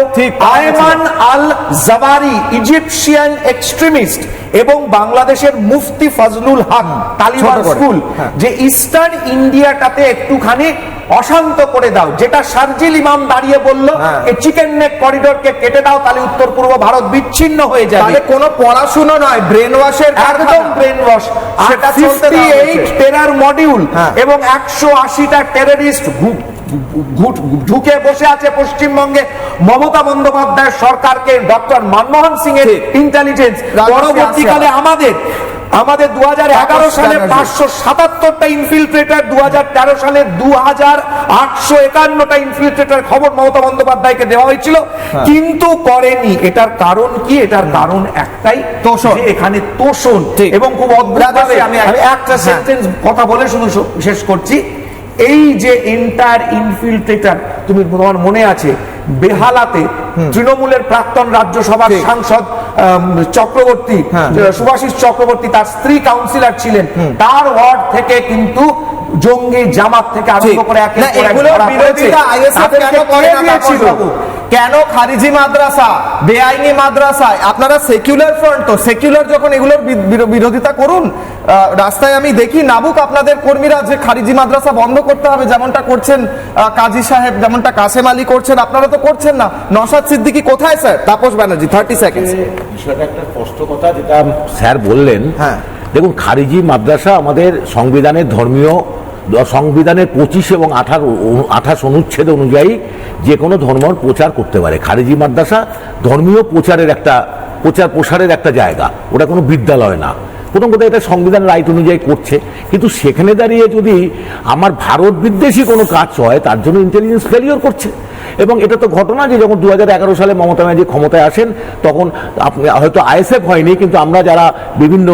আয়মান আল জাবারি, ইজিপশিয়ান এক্সট্রিমিস্ট, এবং বাংলাদেশের মুফতি ফজলুল হক তালিবান স্কুল, যে ইস্টার্ন ইন্ডিয়াটাতে একটুখানি অশান্ত করে দাও, যেটা শারজিল ইমাম দাঁড়িয়ে বলল এই চিকেন নেক করিডোরকে কেটে দাও, তাহলে উত্তর পূর্ব ভারত বিচ্ছিন্ন হয়ে যাবে। তাহলে কোনো পড়াশোনা নয়, ব্রেন ওয়াশের, একদম ব্রেন ওয়াশ। সেটা চলতে দেওয়া হয়েছে। 58 টেরার মডিউল এবং 180টা টেররিস্ট ঢুকে বসে আছে পশ্চিমবঙ্গে। মমতা বন্দ্যোপাধ্যায় সরকারকে, ডক্টর মনমোহন সিং এর ইন্টেলিজেন্স, পরবর্তীকালে আমাদের 2011 সালে 577টা ইনফিলট্রেটর, 2013 সালে 2851টা ইনফিলট্রেটর খবর মমতা বন্দ্যোপাধ্যায়কে দেওয়া হয়েছিল, কিন্তু করেনি। এটার কারণ কি? এটার কারণ একটাই, তোষণ। এখানে তোষণ। এবং খুব অদ্ভুতভাবে আমি একটা সেন্টেন্স কথা বলে শুধু শেষ করছি। এই যে এন্টায়ার ইনফিলট্রেটর, তোমার মনে আছে বেহালাতে তৃণমূলের প্রাক্তন রাজ্যসভার সাংসদ চক্রবর্তী, সুভাষিস চক্রবর্তী, তার স্ত্রী কাউন্সিলর ছিলেন, তার ওয়ার্ড থেকে কিন্তু জঙ্গি জামাত থেকে আরম্ভ করে কেন খারিজি মাদ্রাসা, বেআইনি মাদ্রাসায় আপনারা সেকুলার ফ্রন্ট, তো সেকুলার যখন এগুলোর বিরোধিতা করুন। রাস্তায় আমি দেখি নাবুক আপনাদের কর্মীরা যে খারিজি মাদ্রাসা বন্ধ করতে হবে, যেমনটা করছেন কাজী সাহেব, যেমনটা কাসেম আলী করছেন, আপনারা তো করছেন না। নওশাদ সিদ্দিকী কোথায় স্যার? তাপস ব্যানার্জি, 30 সেকেন্ড। বিষয়টা একটা স্পষ্ট কথা যেটা স্যার বললেন। দেখুন, খারিজি মাদ্রাসা আমাদের সংবিধানের সংবিধানের 25 এবং 28 অনুচ্ছেদ অনুযায়ী যে কোনো ধর্ম প্রচার করতে পারে। খারিজি মাদ্রাসা ধর্মীয় প্রচারের প্রসারের একটা জায়গা, ওটা কোনো বিদ্যালয় না। প্রথম কথা, এটা সংবিধানের রাইট অনুযায়ী করছে, কিন্তু সেখানে দাঁড়িয়ে যদি আমার ভারত বিদ্বেষী কোনো কাজ হয়, তার জন্য ইন্টেলিজেন্স ফেলিওর করছে। এবং এটা তো ঘটনা যে যখন 2011 সালে মমতা ব্যানার্জি ক্ষমতায় আসেন, তখন আপনি হয়তো আইএসএফ হয়নি, কিন্তু আমরা যারা বিভিন্ন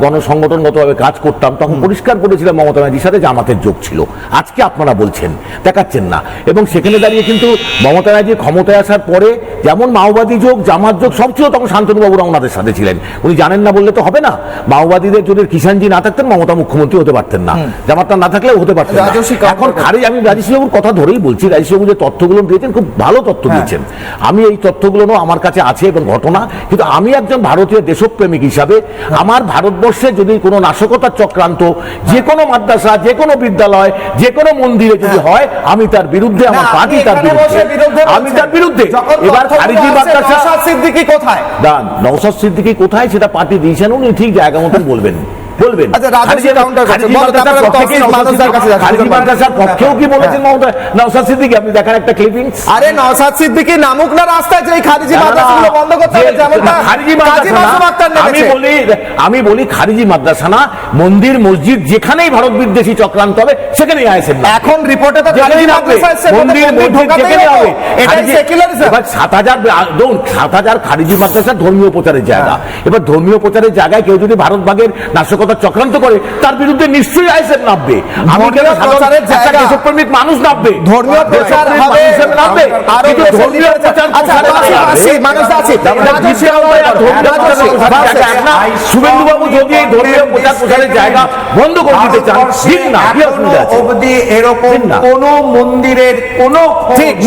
গণসংগঠনগতভাবে কাজ করতাম, তখন পরিষ্কার করেছিলাম মমতা ব্যানার্জির সাথে জামাতের যোগ ছিল। আজকে আপনারা বলছেন, দেখাচ্ছেন না। এবং সেখানে দাঁড়িয়ে কিন্তু মমতা ব্যানার্জি ক্ষমতায় আসার পরে যেমন মাওবাদী যোগ, জামাত যোগ সব ছিল, তখন শান্তনুবাবুরা ওনাদের সাথে ছিলেন। উনি জানেন না বললে তো হবে না। মাওবাদীদের যদি কিষাণজি না থাকতেন, মমতা মুখ্যমন্ত্রী হতে পারতেন না, জামাতটা না থাকলেও হতে পারতেন না। এখন আমি রাজেশবাবুর কথা ধরেই বলছি, রাজেশবাবু যে তথ্যগুলো দিয়েছেন, খুব ভালো তথ্য দিয়েছেন। আমি এই তথ্যগুলো আমার কাছে আছে এবং ঘটনা, কিন্তু আমি একজন ভারতীয় দেশপ্রেমিক হিসাবে আমার ভারতবর্ষে যদি কোনো নাশকতার চক্রান্ত যে কোনো মাদ্রাসা, যে কোনো বিদ্যালয়, যে কোনো মন্দিরে যদি হয়, আমি তার বিরুদ্ধে, আমার পার্টি তার বিরুদ্ধে, আমি তার বিরুদ্ধে। এবার খারিজি মাদ্রাসা সিদ্দিকী কোথায়, নওশাদ সিদ্দিকী কোথায়, সেটা পার্টি দিয়েছেন, উনি ঠিক জায়গা মতন বলবেন। খারিজি মাদ্রাসার পক্ষেও কি বলেছেন নওশাদ সিদ্দিকী? আপনি দেখার একটা ক্লিপিং। আরে নওশাদ সিদ্দিকী নামুক না রাস্তায়, যে খারিজি মাদ্রাসাগুলো বন্ধ করতে হবে, যেমনটা আমি বলি খারিজি মাদ্রাসা না, মন্দির মসজিদ যেখানেই ভারত বিদ্বেষী চক্রান্ত হবে, সেখানেই আইএসএফ না। এখন রিপোর্টে তো খারিজি মাদ্রাসা এসে মন্দির মসজিদ যেখানে হবে, এটাই সেকুলারিজম। এবার 7,000 খারিজি মাদ্রাসা ধর্মীয় প্রচারের জায়গা। এবার ধর্মীয় প্রচারের জায়গায় কেউ যদি ভারত ভাগের নাশকতা চক্রান্ত করে, তার বিরুদ্ধে নিশ্চয়ই আইএসএফ নামবে। আমি কেন দেশপ্রেমিক মানুষ নামবে, ধর্মীয় প্রচার হবে, নামবে। ধর্মীয় প্রচার মানুষ আছে। শুভেন্দুবাবু যদি ধর্মীয় প্রচার প্রচারের জায়গা বন্ধ করে দিতে চান, ঠিক না, অবধি এরকম কোন মন্দিরের কোন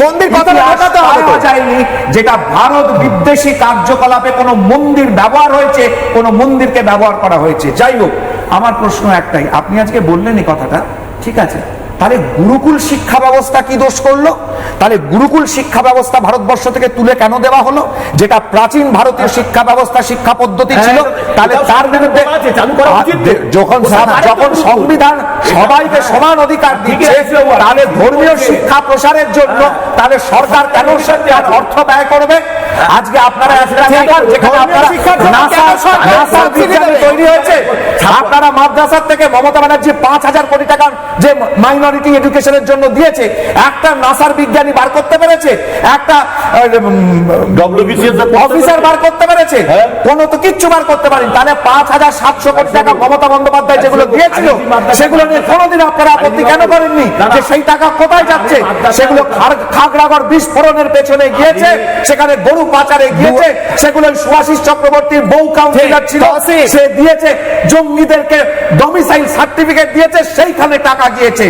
মন্দির কথা পাওয়া যায়নি যেটা ভারত বিদ্বেষী কার্যকলাপে কোন মন্দির ব্যবহার হয়েছে, কোন মন্দিরকে ব্যবহার করা হয়েছে। যাই হোক, আমার প্রশ্ন একটাই, আপনি আজকে বললেন এই কথাটা, ঠিক আছে, তাহলে গুরুকুল শিক্ষা ব্যবস্থা কি দোষ করলো? তাহলে গুরুকুল শিক্ষা ব্যবস্থা ভারতবর্ষ থেকে তুলে কেন দেওয়া হলো, যেটা প্রাচীন ভারতীয় শিক্ষা ব্যবস্থা, শিক্ষা পদ্ধতি ছিল? তাহলে তার বিরুদ্ধে যখন সংবিধান সবাইকে সমান অধিকার দিচ্ছে, তাহলে ধর্মীয় শিক্ষা প্রসারের জন্য তাহলে সরকার কেন অর্থ ব্যয় করবে? আজকে আপনারা যেখানে আপনারা নাসার বিজ্ঞানী তৈরি হয়েছে, আপনারা মাদ্রাসার থেকে মমতা ব্যানার্জি 5,000 কোটি টাকা যে মাইনরিটি এডুকেশনের জন্য দিয়েছে, একটা নাসার বিজ্ঞানী বার করতে পেরেছে? একটা অফিসার বার করতে পেরেছে? কোনো তো কিচ্ছু বার করতে পারেন। তাহলে 5,700 কোটি টাকা মমতা বন্দ্যোপাধ্যায় যেগুলো দিয়েছিল সেগুলো নিয়ে কোনোদিন আপনারা আপত্তি কেন করেননি? যে সেই টাকা কোথায় যাচ্ছে? সেগুলো খাগড়াগড় বিস্ফোরণের পেছনে গিয়েছে, সেখানে গরু পাচারে গিয়েছে, সেগুলো সুভাষিস চক্রবর্তীর বউ কাউন্সিলর ছিল, সে দিয়েছে, জঙ্গিদেরকে ডোমিসাইল সার্টিফিকেট দিয়েছে, সেইখানে টাকা গিয়েছে।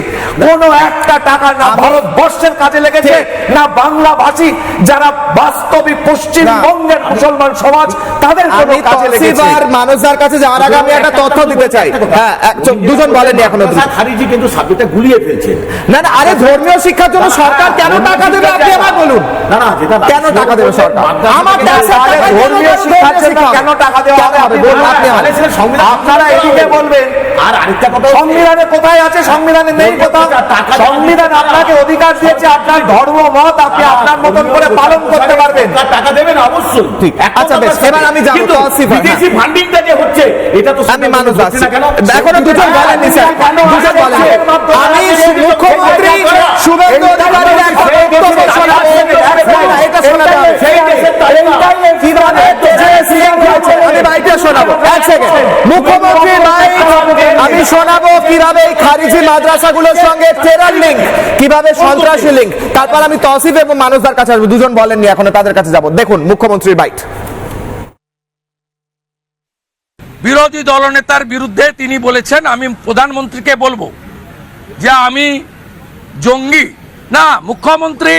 কোন একটা টাকা না ভারতবর্ষের কাজে লেগেছে, না বাংলাভাষী যারা বাস্তবিক পশ্চিমবঙ্গের মুসলমান সমাজ তাদের কোনো কাজে লেগেছে। মানুষের কাছে যাওয়ার আগে আমি একটা তথ্য দিতে চাই। হ্যাঁ, দুজন বলেননি এখনো। খারিজি কিন্তু সাবজেক্টটা গুলিয়ে ফেলছেন। না না, আরে ধর্মীয় শিক্ষার জন্য সরকার কেন টাকা দেবে আপনি আমার বলুন। না না, যেটা কেন টাকা দেবে সরকার? আমার ধর্মীয় শিক্ষার জন্য কেন টাকা দেওয়া হবে আপনি বলুন। আপনারা এদিকে বলবেন। আর আরেকটা কথা, সংবিধানে কোথায় আছে? সংবিধানে নেই কোথাও। সংবিধান আপনাকে অধিকার দিয়েছে আপনার ধর্ম মত আপনি আপনার মতন করে পালন করতে পারবেন। টাকা দেবেন অবশ্যই। ঠিক। আচ্ছা বেশ, এবার আমি যাবো বিদেশি ফান্ডিংটা যে হচ্ছে এটা তো আমি মানুষ আছি। এখনো দুজন বলেননি স্যার, দুজন বলেন। আমি মুখ্যমন্ত্রী শুভেন্দু অধিকারীর একটা বক্তব্য শোনাবো। এটা শোনাবো আমি বাইকটা শোনাবো। এক সেকেন্ড, মুখ্যমন্ত্রীর বাইক আমি শোনাবো কিভাবে এই খারিজি মাদ্রাসাগুলোর সঙ্গে টেরর লিঙ্ক, কিভাবে সন্ত্রাসী লিঙ্ক। তারপর আমি তৌসিফ এবং মানুষদের কাছে আসবো। দুজন বলেননি এখনো, তাদের কাছে যাবো। দেখুন মুখ্যমন্ত্রীর বাইক। বিরোধী দলনেতার বিরুদ্ধে তিনি বলেছেন, আমি প্রধানমন্ত্রীকে বলবো যে আমি জঙ্গি না। মুখ্যমন্ত্রী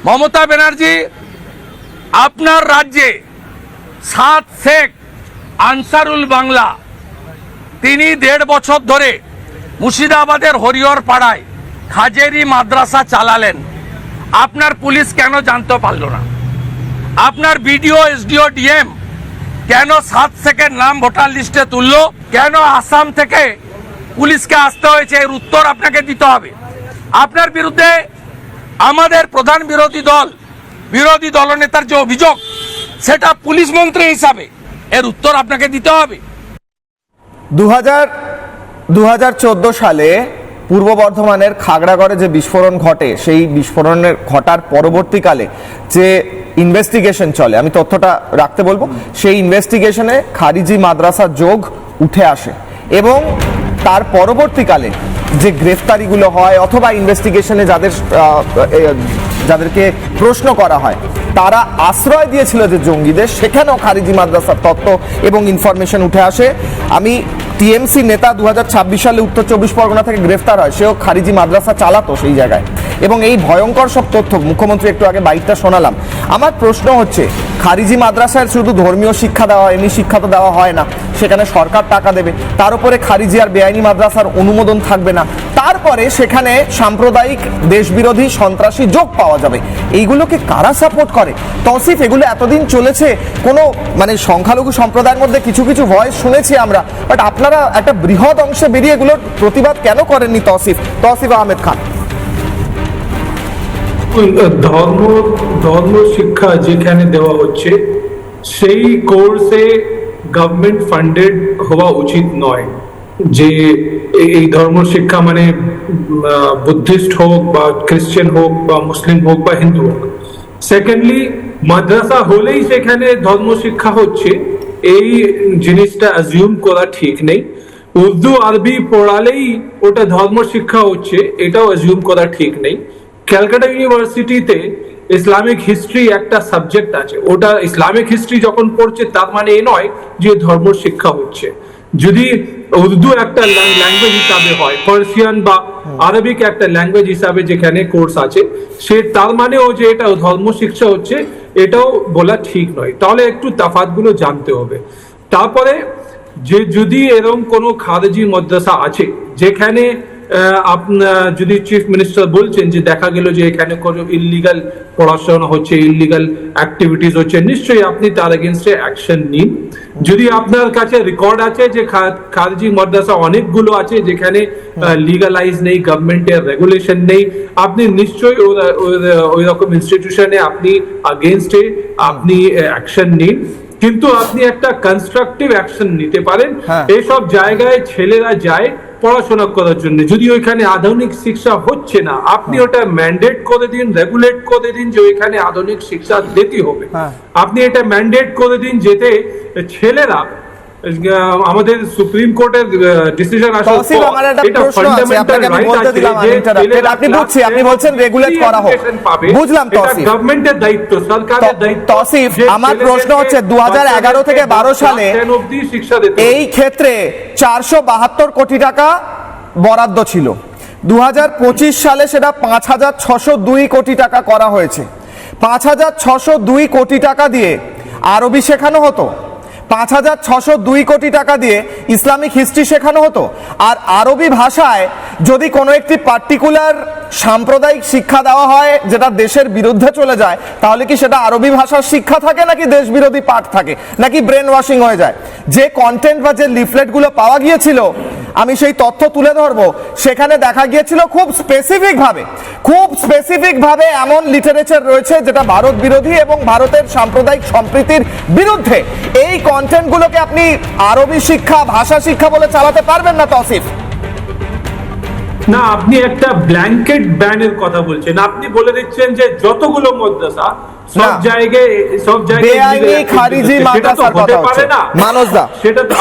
মমতা ব্যানার্জি, আপনার রাজ্যে 7 শেখ আনসারুল বাংলা তিনি 1.5 বছর ধরে মুর্শিদাবাদের হরিহর পাড়ায় খাজেরি মাদ্রাসা চালালেন। আপনার পুলিশ কেন জানতে পারল না? আপনার বিডিও, এসডিও, ডিএম কেন 7 শেখের নাম ভোটার লিস্টে তুললো? কেন আসাম থেকে পুলিশকে আসতে হয়েছে? এর উত্তর আপনাকে দিতে হবে। আপনার বিরুদ্ধে আমাদের প্রধান বিরোধী দলনেতার যে অভিযোগ, সেটা পুলিশ মন্ত্রী হিসাবে এর উত্তর আপনাকে দিতে হবে। 2014 সালে পূর্ব বর্ধমানের খাগড়াগড়ে যে বিস্ফোরণ ঘটে, সেই বিস্ফোরণের ঘটার পরবর্তীকালে যে ইনভেস্টিগেশন চলে, আমি তথ্যটা রাখতে বলবো, সেই ইনভেস্টিগেশনে খারিজি মাদ্রাসা যোগ উঠে আসে এবং তার পরবর্তীকালে যে গ্রেফতারিগুলো হয় অথবা ইনভেস্টিগেশনে যাদেরকে প্রশ্ন করা হয় তারা আশ্রয় দিয়েছিল যে জঙ্গিদের, সেখানেও খারিজি মাদ্রাসার তথ্য এবং ইনফরমেশন উঠে আসে। আমি টিএমসি নেতা 2026 সালে উত্তর 24 পরগনা থেকে গ্রেফতার হয়, সেও খারিজি মাদ্রাসা চালাতো সেই জায়গায়। এবং এই ভয়ঙ্কর সব তথ্য মুখ্যমন্ত্রী একটু আগে বাইকটা শোনালাম। আমার প্রশ্ন হচ্ছে, খারিজি মাদ্রাসায় শুধু ধর্মীয় শিক্ষা দেওয়া, এমনি শিক্ষা তো দেওয়া হয় না, সেখানে সরকার টাকা দেবে, তার উপরে খারিজি আর বেআইনি মাদ্রাসার অনুমোদন থাকবে না, তারপরে সেখানে সাম্প্রদায়িক দেশবিরোধী সন্ত্রাসী যোগ পাওয়া যাবে। এইগুলোকে কারা সাপোর্ট করে? তৌসিফ, এগুলো এতদিন চলেছে, কোনো মানে সংখ্যালঘু সম্প্রদায়ের মধ্যে কিছু কিছু ভয়েস শুনেছি আমরা, বাট আপনারা একটা বৃহৎ অংশে বেরিয়ে এগুলোর প্রতিবাদ কেন করেননি? তৌসিফ আহমেদ খান। ধর্ম শিক্ষা যেখানে দেওয়া হচ্ছে সেই কোর্সে গভর্নমেন্ট ফান্ডেড হওয়া উচিত নয়। যে এই ধর্ম শিক্ষা মানে বুদ্ধিস্ট হোক বা খ্রিস্টান হোক বা মুসলিম হোক বা হিন্দু হোক। সেকেন্ডলি, মাদ্রাসা হলেই সেখানে ধর্ম শিক্ষা হচ্ছে, এই জিনিসটা অ্যাজিউম করা ঠিক নেই। উর্দু আরবি পড়ালেই ওটা ধর্ম শিক্ষা হচ্ছে, এটাও অ্যাজিউম করা ঠিক নেই। ক্যালকাটা ইউনিভার্সিটিতে ইসলামিক হিস্ট্রি একটা সাবজেক্ট আছে, ওটা ইসলামিক হিস্ট্রি যখন পড়ছে তার মানে এ নয় যে ধর্ম শিক্ষা হচ্ছে। যদি উর্দু একটা ল্যাঙ্গুয়েজ হিসাবে হয়, পার্সিয়ান বা আরবিক একটা ল্যাঙ্গুয়েজ হিসাবে যেখানে কোর্স আছে, সে তার মানেও যে এটা ধর্ম শিক্ষা হচ্ছে এটাও বলা ঠিক নয়। তাহলে একটু তফাৎগুলো জানতে হবে। তারপরে যে যদি এরকম কোনো খারেজি মাদ্রাসা আছে যেখানে যদি চিফ মিনিস্টার বলছেন যে দেখা গেল যে এখানে কোনো ইললিগাল পড়াশোনা হচ্ছে, ইললিগাল অ্যাক্টিভিটিস হচ্ছে, নিশ্চয়ই আপনি তার এগেনস্টে অ্যাকশন নিন। যদি আপনার কাছে রেকর্ড আছে যে খারিজি মাদ্রাসা অনেকগুলো আছে যেখানে লিগালাইজ নেই, গভর্নমেন্টের রেগুলেশন নেই, আপনি নিশ্চয়ই ওই রকম ইনস্টিটিউশনে আপনি এগেনস্টে আপনি অ্যাকশন নিন। কিন্তু আপনি একটা কনস্ট্রাকটিভ অ্যাকশন নিতে পারেন। এইসব জায়গায় ছেলেরা যায় পড়াশোনা করার জন্য, যদি ওইখানে আধুনিক শিক্ষা হচ্ছে না, আপনি ওটা ম্যান্ডেট করে দিন, রেগুলেট করে দিন যে ওইখানে আধুনিক শিক্ষা দিতে হবে। আপনি এটা ম্যান্ডেট করে দিন যেতে ছেলেরা, আমাদের সুপ্রিম কোর্টের ডিসিশন আসে, এটা ফান্ডামেন্টাল রাইট আছে, আপনি বলছেন রেগুলেট করা হোক, বুঝলাম তৌসিফ, গভর্নমেন্টের দায়িত্ব, সরকারের দায়িত্ব। তৌসিফ, আমার প্রশ্ন হচ্ছে 2011 থেকে 12 সালে শিক্ষা দিতে এই ক্ষেত্রে 472 কোটি টাকা বরাদ্দ ছিল, 2025 সালে সেটা 5602 কোটি টাকা করা হয়েছে। 5602 কোটি টাকা দিয়ে আরবি শেখানো হতো, 5602 কোটি টাকা দিয়ে ইসলামিক হিস্ট্রি শেখানো হতো। আর আরবি ভাষায় যদি কোনো একটি পার্টিকুলার সাম্প্রদায়িক শিক্ষা দেওয়া হয় যেটা দেশের বিরুদ্ধে চলে যায়, তাহলে কি সেটা আরবি ভাষার শিক্ষা থাকে নাকি দেশ বিরোধী পাঠ থাকে, নাকি ব্রেন ওয়াশিং হয়ে যায়? যে কন্টেন্ট বা যে লিফলেটগুলো পাওয়া গিয়েছিল, আমি সেই তথ্য তুলে ধরবো, সেখানে দেখা গিয়েছিল খুব স্পেসিফিক ভাবে এমন লিটারেচার রয়েছে যেটা ভারত বিরোধী এবং ভারতের সাম্প্রদায়িক সম্প্রীতির বিরুদ্ধে। এই কন্টেন্টগুলোকে আপনি আরবি শিক্ষা, ভাষা শিক্ষা বলে চালাতে পারবেন না তৌসিফ। না, আপনি একটা ব্ল্যাঙ্কেট ব্যানের কথা বলছেন। আপনি বলে দিচ্ছেন যে যতগুলো মাদ্রাসা সব জায়গায় বেআইনি খারিজি মাদ্রাসার কথা হচ্ছে মানসদা, সেটা তো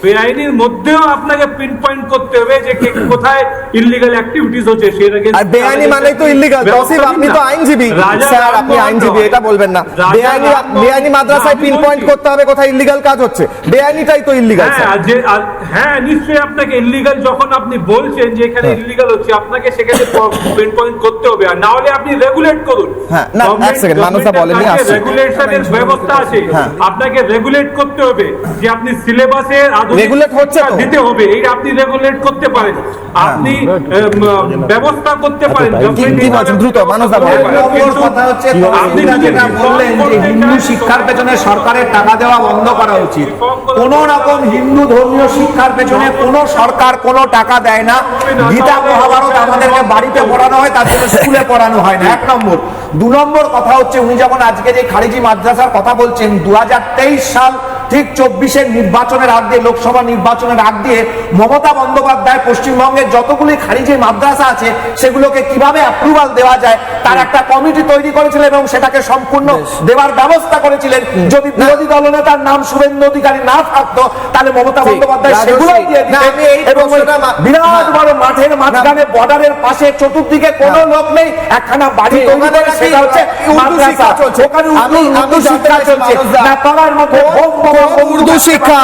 বেআইনির মধ্যেও আপনাকে পিন পয়েন্ট করতে হবে যে কোথায় ইললিগাল অ্যাক্টিভিটিস হচ্ছে। আর বেআইনি মানেই তো ইললিগাল। তৌসিফ, আপনি তো আইনজীবী স্যার, আপনি আইনজীবী, এটা বলবেন না। বেআইনি মাদ্রাসায় পিন পয়েন্ট করতে হবে কোথায় ইললিগাল কাজ হচ্ছে, বেআইনিটাই তো ইললিগাল। হ্যাঁ, নিশ্চয়ই আপনাকে ইললিগাল, যখন আপনি বলছেন যে এখানে ইললিগাল হচ্ছে, আপনাকে সেখানে পিন পয়েন্ট করতে হবে, আর না হলে আপনি রেগুলেট করুন। হ্যাঁ, না এক সেকেন্ড, মানুষটা বলেনি, আসছে রেগুলেশনের ব্যবস্থা আছে, আপনাকে রেগুলেট করতে হবে যে আপনি সিলেবাসে রেগুলেট হচ্ছে তো দিতে হবে, এই আপনি রেগুলেট করতে পারেন, আপনি ব্যবস্থা করতে পারেন। দ্রুত মানুষদা কথা হচ্ছে, আপনি যেটা বললেন যে হিন্দু শিক্ষার পেছনে সরকারের টাকা দেওয়া বন্ধ করা উচিত। কোন রকম হিন্দু ধর্মীয় শিক্ষার পেছনে কোন সরকার কোনো টাকা দেয় না। গীতা মহাভারত আমাদেরকে বাড়িতে পড়ানো হয়, তার জন্য স্কুলে পড়ানো হয় না, 1 নম্বর। 2 নম্বর কথা হচ্ছে, উনি যখন আজকে যে খারিজি মাদ্রাসার কথা বলছেন, 2023 সাল ঠিক 24-এর নির্বাচনের আগ দিয়ে, লোকসভা নির্বাচনের আগ দিয়ে মমতা বন্দ্যোপাধ্যায় পশ্চিমবঙ্গের যতগুলি খারিজি মাদ্রাসা আছে সেগুলোকে কিভাবে অ্যাপ্রুভাল দেওয়া যায় তার একটা কমিটি তৈরি করেছিলেন এবং সেটাকে সম্পূর্ণ দেওয়ার ব্যবস্থা করেছিলেন। যদি বিরোধী দলনেতার নাম শুভেন্দু অধিকারী না থাকতো, তাহলে মমতা বন্দ্যোপাধ্যায় সেগুলোই দিয়ে দিতেন। এবং বিরাট বড় মাঠের মাঝখানে, বর্ডারের পাশে চতুর্দিকে কোনো লোক নেই, একখানা বাড়ি তৈরি করে সেটা হচ্ছে মাদ্রাসা। ওখানে উর্দু শিক্ষা চলছে, না পাড়ার মধ্যে উর্দু শিক্ষা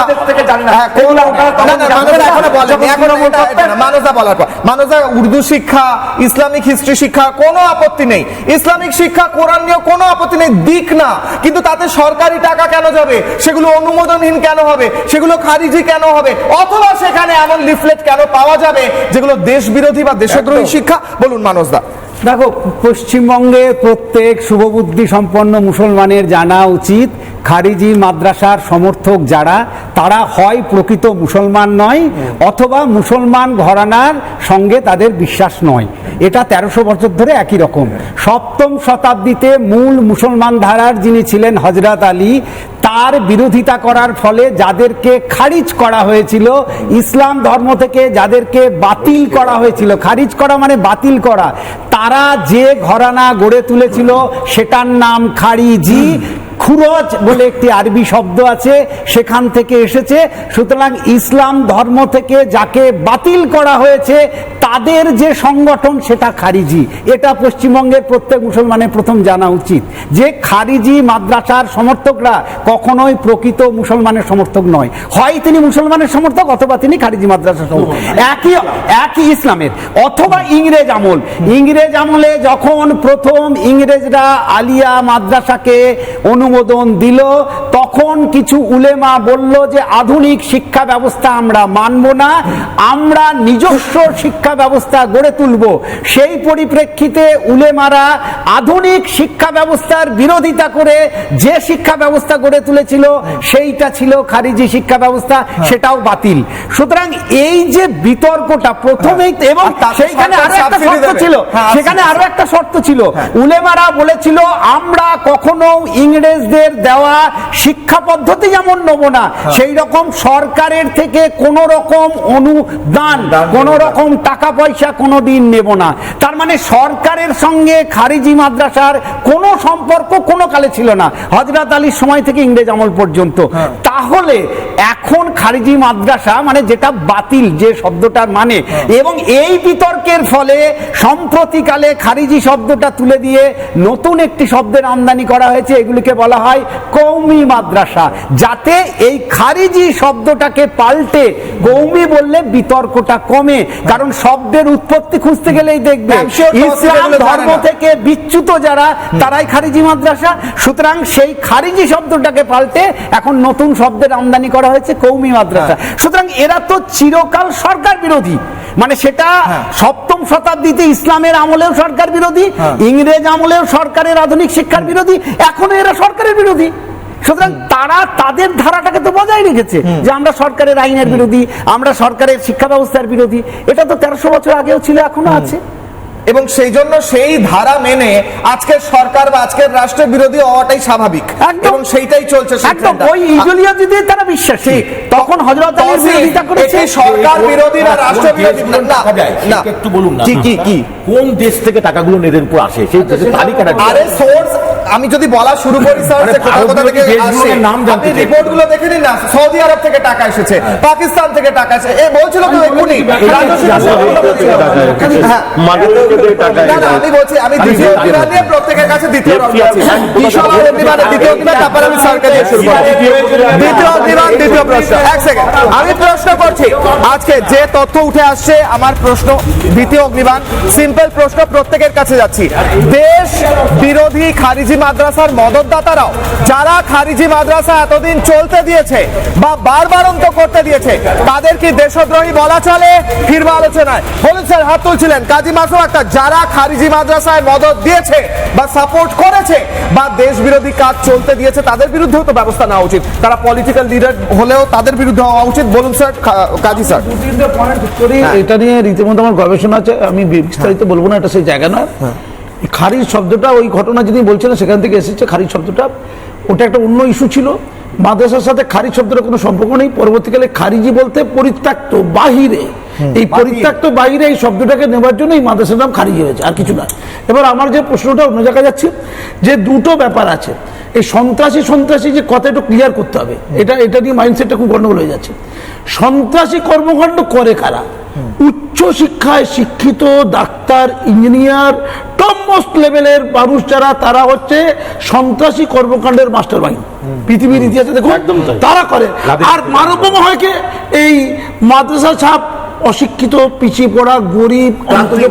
উর্দু শিক্ষা, ইসলামিক হিস্ট্রি শিক্ষা কোনো আপত্তি নেই, ইসলামিক শিক্ষা কোরআন নিয়ে কোনো আপত্তি নেই, দিক না। কিন্তু তাতে সরকারি টাকা কেন যাবে, সেগুলো অনুমোদনহীন কেন হবে, সেগুলো খারিজি কেন হবে, অথবা সেখানে এমন লিফলেট কেন পাওয়া যাবে যেগুলো দেশ বিরোধী বা দেশদ্রোহী শিক্ষা? বলুন মানসদা। দেখো, পশ্চিমবঙ্গে প্রত্যেক শুভবুদ্ধি সম্পন্ন মুসলমানের জানা উচিত, খারিজি মাদ্রাসার সমর্থক যারা, তারা হয় প্রকৃত মুসলমান নয়, অথবা মুসলমান ঘরানার সঙ্গে তাদের বিশ্বাস নয়। এটা 1300 বছর ধরে একই রকম। 7ম শতাব্দীতে মূল মুসলমান ধারার যিনি ছিলেন হযরত আলী, তার বিরোধিতা করার ফলে যাদেরকে খারিজ করা হয়েছিল, ইসলাম ধর্ম থেকে যাদেরকে বাতিল করা হয়েছিল, খারিজ করা মানে বাতিল করা, তারা যে ঘরানা গড়ে তুলেছিল সেটার নাম খারিজি। খুরজ বলে একটি আরবি শব্দ আছে, সেখান থেকে এসেছে। সুতরাং ইসলাম ধর্ম থেকে যাকে বাতিল করা হয়েছে তাদের যে সংগঠন সেটা খারিজি। এটা পশ্চিমবঙ্গের প্রত্যেক মুসলমানের প্রথম জানা উচিত যে খারিজি মাদ্রাসার সমর্থকরা কখনোই প্রকৃত মুসলমানের সমর্থক নয়। হয় তিনি মুসলমানের সমর্থক, অথবা তিনি খারিজি মাদ্রাসার সমর্থক, একই ইসলামের। অথবা ইংরেজ আমলে যখন প্রথম ইংরেজরা আলিয়া মাদ্রাসাকে অনুমোদন উদ্বোধন দিল তখন কিছু উলেমা বলল যে আধুনিক শিক্ষা ব্যবস্থা আমরা মানব না, আমরা নিজস্ব শিক্ষা ব্যবস্থা গড়ে তুলব। সেই পরিপ্রেক্ষিতে উলেমারা আধুনিক শিক্ষা ব্যবস্থার বিরোধিতা করে যে শিক্ষা ব্যবস্থা গড়ে তুলেছিল সেইটা ছিল খারিজি শিক্ষা ব্যবস্থা, সেটাও বাতিল। সুতরাং এই যে বিতর্কটা প্রথমেই, এবং সেইখানে আরো একটা শর্ত ছিল, সেখানে আরো একটা শর্ত ছিল, উলেমারা বলেছিল আমরা কখনো ইংরেজদের দেওয়া শিক্ষা পদ্ধতি যেমন নেব না, সেই রকম সরকারের থেকে কোন রকম অনুদান, কোন রকম টাকা পয়সা কোনোদিন নেব না। তার মানে সরকারের সঙ্গে খারিজি মাদ্রাসার কোনো সম্পর্ক কোনো কালে ছিল না, হযরত আলীর সময় থেকে ইংরেজ আমল পর্যন্ত। তাহলে এখন খারিজি মাদ্রাসা মানে যেটা বাতিল, যে শব্দটার মানে, এবং এই বিতর্কের ফলে সম্প্রতিকালে খারিজি শব্দটা তুলে দিয়ে নতুন একটি শব্দের আমদানি করা হয়েছে, এগুলিকে বলা হয় কওমি মাদ্রাসা, যাতে এই খারিজি শব্দটাকে পাল্টে কওমি বললে বিতর্কটা কমে। কারণ শব্দের উৎপত্তি খুঁজতে গেলেই দেখবে ইসলাম ধর্ম থেকে বিচ্যুত যারা, তারাই খারিজি মাদ্রাসা। সুতরাং সেই খারিজি শব্দটাকে পাল্টে এখন নতুন শব্দের আমদানি করা হয়েছে কওমি মাদ্রাসা। সুতরাং এরা তো চিরকাল সরকার বিরোধী, মানে সেটা সপ্তম শতাব্দীতে ইসলামের আমলেও সরকার বিরোধী, ইংরেজ আমলেও সরকারের আধুনিক শিক্ষার বিরোধী, এখনো এরা সরকারের বিরোধী। সুতরাং তারা তাদের ধারাটাকে তো বজায় রেখেছে যে আমরা সরকারের আইনের বিরোধী, আমরা সরকারের শিক্ষা ব্যবস্থার বিরোধী। এটা তো 1300 বছর আগেও ছিল, এখনো আছে। এবং সেই জন্য সেই ধারা মেনে আজকের সরকার বা আজকের রাষ্ট্রের বিরোধী হওয়াটাই স্বাভাবিক, এবং সেইটাই চলছে। একদম ওই ইডিওলজিতে তারা বিশ্বাসী। তখন হযরত আলীর বিরোধিতা করেছে, সরকার বিরোধী না রাষ্ট্র বিরোধী না। একটু বলুন না, কি কোন দেশ থেকে টাকাগুলো এদের উপর আসে সেই দেশের তালিকাটা। আরে সোর্স আমি যদি বলা শুরু করি স্যার, যে কোথা থেকে আসে আপনি রিপোর্টগুলো দেখে নিন না। সৌদি আরব থেকে টাকা এসেছে, পাকিস্তান থেকে টাকা এসেছে, এ বলছিল তো এক্ষুনি। আমি বলছি আমি দ্বিতীয় অগ্নিবাণ দিয়ে প্রত্যেকের কাছে দ্বিতীয় তারপর আমি স্যারকে দিয়ে শুরু করব। দ্বিতীয় অগ্নিবাণ, দ্বিতীয় প্রশ্ন। এক সেকেন্ড, আমি প্রশ্ন করছি। আজকে যে তথ্য উঠে আসছে, আমার প্রশ্ন দ্বিতীয় অগ্নিবাণ, সিম্পল প্রশ্ন প্রত্যেকের কাছে যাচ্ছি। দেশ বিরোধী খারিজি মাদ্রাসার মদতদাতারাও, যারা খারিজি মাদ্রাসা এতদিন চলতে দিয়েছে বা বারবারন্ত করতে দিয়েছে, তাদের কি দেশদ্রোহী বলা চলে? ফিরবা আলোচনায় বলুন স্যার, হাত তুলছিলেন কাজী মাসুম আক্তার। যারা খারিজি মাদ্রাসায় মদত দিয়েছে বা সাপোর্ট করেছে বা দেশ বিরোধী কাজ চলতে দিয়েছে, তাদের বিরুদ্ধেও তো ব্যবস্থা নেওয়া উচিত। তারা পলিটিক্যাল লিডার হলেও তাদের বিরুদ্ধে হওয়া উচিত। বলুন স্যার, কাজী স্যার। এটা নিয়ে রীতিমতো আমার গবেষণা আছে, আমি বিস্তারিত বলবো না, এটা সেই জায়গা নয়। খারিজ শব্দটা ওই ঘটনা যিনি বলছিলেন সেখান থেকে এসেছে। খারিজ শব্দটা ওটা একটা অন্য ইস্যু ছিল, মাদ্রাসার সাথে খারিজ শব্দের কোনো সম্পর্ক নেই। পরবর্তীকালে খারিজি বলতে পরিত্যক্ত, বাহিরে, এই পরিত্যক্ত বাহিরে এই শব্দটাকে নেবার জন্য এই মাদ্রাসার নাম খারিজি হয়েছে, আর কিছু না। এবার আমার যে প্রশ্নটা অন্য জায়গায় যাচ্ছে, যে দুটো ব্যাপার আছে, এই সন্ত্রাসী যে কথা একটু ক্লিয়ার করতে হবে, এটা নিয়ে মাইন্ডসেটটা খুব গন্ডগোল হয়ে যাচ্ছে। সন্ত্রাসী কর্মকাণ্ড করে কারা? উচ্চ শিক্ষায় শিক্ষিত ডাক্তার, ইঞ্জিনিয়ার, টপমোস্ট লেভেলের মানুষ যারা, তারা হচ্ছে সন্ত্রাসী কর্মকাণ্ডের মাস্টার মাইন্ড। পৃথিবীর ইতিহাসে দেখুন তারা করে। আর মানবম হয় কি এই মাদ্রাসা ছাপ অশিক্ষিত, পিছিয়ে পড়া, গরিব,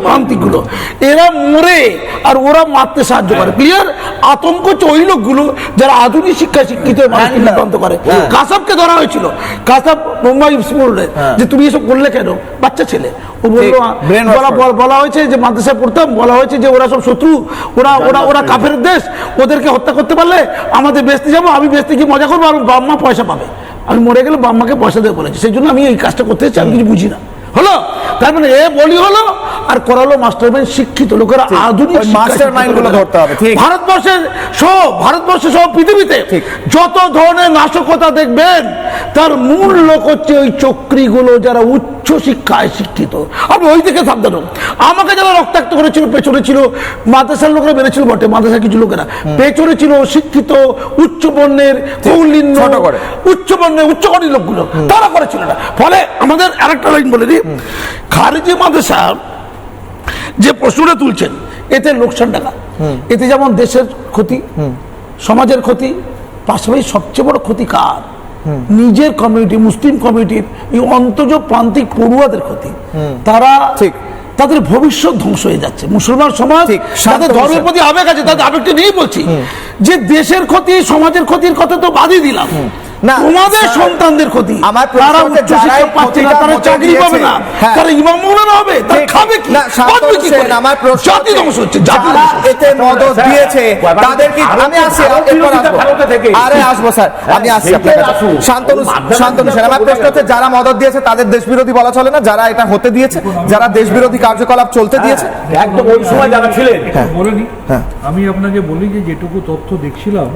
প্রান্তিকগুলো, এরা মরে আর ওরা মারতে সাহায্য করে। ক্লিয়ার? আতঙ্ক হচ্ছে ওই লোকগুলো যারা আধুনিক শিক্ষায় শিক্ষিত মানুষকে বিভ্রান্ত করে। কাসাবকে ধরা হয়েছিল, কাসাব মুম্বাই বললে যে তুমি এসব করলে কেন? বাচ্চা ছেলে, ও বললো, বলা হয়েছে যে মাদ্রাসায় পড়তাম, বলা হয়েছে যে ওরা সব শত্রু, ওরা কাফের দেশ, ওদেরকে হত্যা করতে পারলে আমাদের বেচতে যাবো, আমি বেচতে গিয়ে মজা করবো, আর বাম্মা পয়সা পাবে, আমি মরে গেলে বাম্মাকে পয়সা দেবে বলেছে, সেই জন্য আমি এই কাজটা করতে চাই। আমি কিছু বুঝি না, হলো তার মানে এ বলি হলো আর করালো মাস্টারমাইন্ড। শিক্ষিত লোকেরা আধুনিক মাস্টারমাইন্ড গুলো ধরতে হবে। ভারতবর্ষের সব পৃথিবীতে যত ধরনের নাশকতা দেখবেন, তার মূল লোক হচ্ছে ওই চক্রীগুলো যারা উচ্চ শিক্ষায় শিক্ষিত। আমি ওই দিকে সাবধান। আমাকে যারা রক্তাক্ত করেছিল, পেছনে ছিল মাদ্রাসার লোকেরা, মেরেছিল বটে মাদ্রাসার কিছু লোকেরা, পেছনে ছিল শিক্ষিত উচ্চ বর্ণের, কৌলিন্য, উচ্চ বর্ণের উচ্চকোটির লোকগুলো, তারা করেছিল না। ফলে আমাদের আরেকটা লাইন বলে দিই, খারিজি মাদ্রাসা যে প্রশ্নটা তুলছেন, এতে লোকসান টাকা, এতে যেমন দেশের ক্ষতি, সমাজের ক্ষতি, পাশাপাশি সবচেয়ে বড় ক্ষতি কার? নিজের কমিউনিটি, মুসলিম কমিউনিটির এই অন্তজ প্রান্তিক পড়ুয়াদের ক্ষতি। তাদের ভবিষ্যৎ ধ্বংস হয়ে যাচ্ছে। মুসলমান সমাজ তাদের ধর্মের প্রতি আবেগ আছে, তাদের আবেগটা নিয়েই বলছি যে দেশের ক্ষতি সমাজের ক্ষতির কথা তো বাদই দিলাম, না তোমাদের সন্তানদের ক্ষতি। আমার তারা উচ্চ শিক্ষা পাচ্ছে না, তারা চাকরি পাবে না, তারা ইমাম মৌলানা হবে, তারা খাবে কি, বাঁচবে কি করে? আমার প্রশ্ন জাতি ধ্বংস হচ্ছে, জাতি যারা ধ্বংস হচ্ছে। এতে মদত দিয়েছে তাদের কি, আমি আসি এরপর আসবো, আরে আসবো স্যার, আমি আসছি আপনার কাছে। শান্তনু স্যার, আমার প্রশ্ন হচ্ছে যারা মদত দিয়েছে তাদের দেশবিরোধী বলা চলে না? যারা এটা হতে দিয়েছে, যারা দেশবিরোধী কার্যকলাপ চলতে দিয়েছে, একদম ওই সময় যারা ছিলেন। বলেনি, আমি আপনাকে বলি যে যেটুকু তথ্য দেখছিলাম,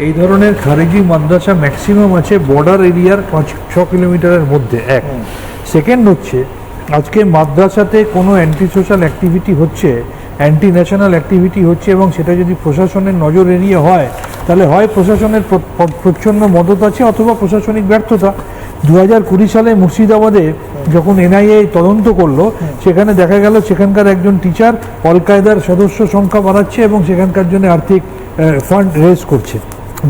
এই ধরনের খারেজি মাদ্রাসা ম্যাক্সিমাম আছে বর্ডার এরিয়ার 5-6 কিলোমিটারের মধ্যে। এক সেকেন্ড হচ্ছে, আজকে মাদ্রাসাতে কোনো অ্যান্টি সোশ্যাল অ্যাক্টিভিটি হচ্ছে, অ্যান্টি ন্যাশনাল অ্যাক্টিভিটি হচ্ছে, এবং সেটা যদি প্রশাসনের নজর এড়িয়ে হয়, তাহলে হয় প্রশাসনের প্রচ্ছন্ন মদত আছে অথবা প্রশাসনিক ব্যর্থতা। 2020 সালে মুর্শিদাবাদে যখন এনআইএ তদন্ত করলো, সেখানে দেখা গেল সেখানকার একজন টিচার অল কায়দার সদস্য সংখ্যা বাড়াচ্ছে এবং সেখানকার জন্য আর্থিক ফান্ড রেজ করছে।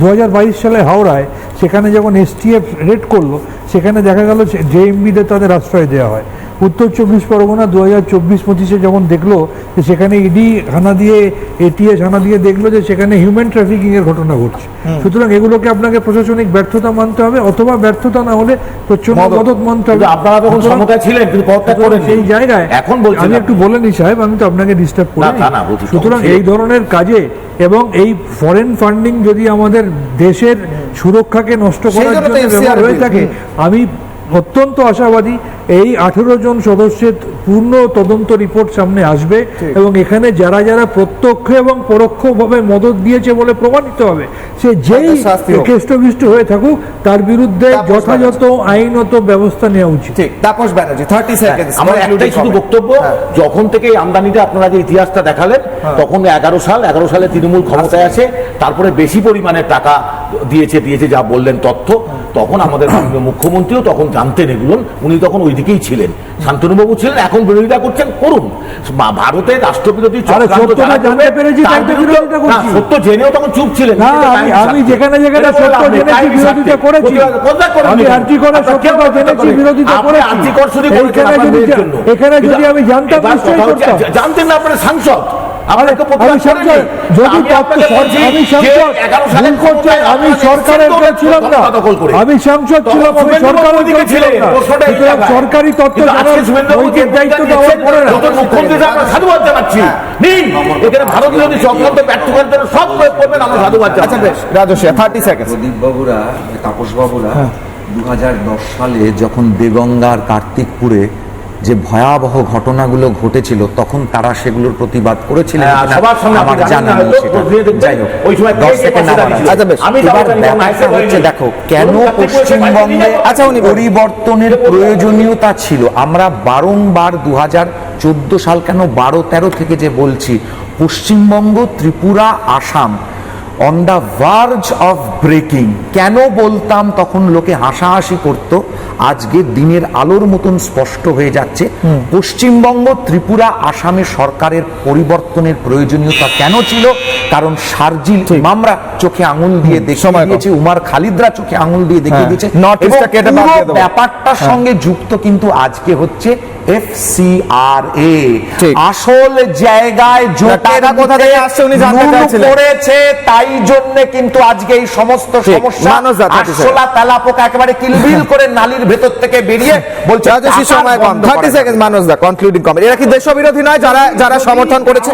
2022 সালে হাওড়ায় সেখানে যখন এসটিএফ রেড করলো, সেখানে দেখা গেল জেএমবিদের তাদের আশ্রয় দেওয়া হয়। উত্তর 24 পরগনা 2024-25 যখন দেখলো যে সেখানে ইডি হানা দিয়ে, এটিএস হানা দিয়ে দেখলো যে সেখানে হিউম্যান ট্রাফিকিং এর ঘটনা ঘটছে। সুতরাং এগুলোকে আপনাকে প্রশাসনিক ব্যর্থতা মানতে হবে, অথবা ব্যর্থতা না হলে প্রচন্ড মদত মানতে হবে। আপনারা তখন ক্ষমতায় ছিলেন কিন্তু পদত্যাগ করেননি। সেই জায়গায় এখন বলছেন, আমি একটু বলে নি সাহেব, আমি তো আপনাকে ডিস্টার্ব করি। সুতরাং এই ধরনের কাজে এবং এই ফরেন ফান্ডিং যদি আমাদের দেশের সুরক্ষাকে নষ্ট করার জন্য ব্যবহার হয়ে থাকে, আমি অত্যন্ত আশাবাদী এই 18 জন সদস্যের পূর্ণ তদন্ত রিপোর্ট সামনে আসবে এবং এখানে যারা যারা প্রত্যক্ষ এবং পরোক্ষভাবে মদত দিয়েছে বলে প্রমাণিত হবে, সে যেই কেষ্টবিষ্ট হয়ে থাকুক তার বিরুদ্ধে যথাযথ আইনত ব্যবস্থা নেওয়া উচিত। তাপস ব্যানার্জি 30 সেকেন্ড। আমার একটাই শুধু বক্তব্য, যখন থেকে এই আমদানিটা আপনারা যে ইতিহাসটা দেখালেন, তখন 11 সালে তৃণমূল ক্ষমতায় আসে, তারপরে বেশি পরিমাণে টাকা দিয়েছে যা বললেন তথ্য, তখন আমাদের মুখ্যমন্ত্রীও তখন জানতেন এগুলো, উনি তখন ওই দিকেই ছিলেন, শান্তনুবাবু ছিলেন। এখন বিরোধিতা করছেন, করুন। ভারতের রাষ্ট্রবিরোধী সত্য জেনেও তখন চুপ ছিলেন। আমি যেখানে যেখানে সত্য জেনেছি বিরোধিতা করেছি, আমি আর্জি করে সত্যতা জেনেছি বিরোধিতা করেছি। এখানে যদি আমি জানতাম নিশ্চয়ই করতাম। জানতেন না, আপনারা সাংসদ, আমি সরকারের ছিলাম না, আমি সাংসদ ছিলাম, আমি সরকারের ছিলাম না। সরকারি তথ্য নৈতিক দায়িত্ব দেওয়ার পরে মুখ্যমন্ত্রী সাধুবাদ জানাচ্ছি। এখানে ভারত বিরোধী চক্রান্ত ব্যর্থ করতে সব প্রয়োগ করবেন, আমরা সাধুবাদ জানাচ্ছি। রাজস্বী 30 সেকেন্ড। প্রদীপ বাবুরা, তাপস বাবুরা 2010 সালে যখন দেগঙ্গার কার্তিকপুরে যে ভয়াবহ ঘটনাগুলো ঘটেছিল, তখন তারা সেগুলোর প্রতিবাদ করেছিলেন আমার জানা নেই সেটা। যাই হোক, ওই সময় 10 সেকেন্ড হচ্ছে, দেখো কেন পশ্চিমবঙ্গে পরিবর্তনের প্রয়োজনীয়তা ছিল। আমরা বারংবার 2014 সাল কেন 12-13 থেকে যে বলছি, Paschimbanga, Tripura, Assam on the verge of breaking. কেন বলতাম তখন লোকে হাসাহাসি করত, আজকে দিনের আলোর মতন স্পষ্ট হয়ে যাচ্ছে পশ্চিমবঙ্গ, ত্রিপুরা, আসামে সরকারের পরিবর্তনের প্রয়োজনীয়তা কেন ছিল। কারণ শারজিল ইমামরা চোখে আঙুল দিয়ে দেখিয়ে দিয়েছে, উমার খালিদরা চোখে আঙুল দিয়ে দেখিয়ে দিয়েছে, ব্যাপারটার সঙ্গে যুক্ত কিন্তু আজকে হচ্ছে FCRA। আসল জায়গায় করেছে, তাই জন্য কিন্তু আজকে এই সমস্ত সমস্যা, আরশোলা তেলাপোকা একেবারে কিলবিল করে নালির ভেতর থেকে বেরিয়ে বলছে। 30 সেকেন্ড মানুষ দা, কনক্লুডিং কমেন্ট। এরা কি দেশবিরোধী নয় যারা সমর্থন করেছে?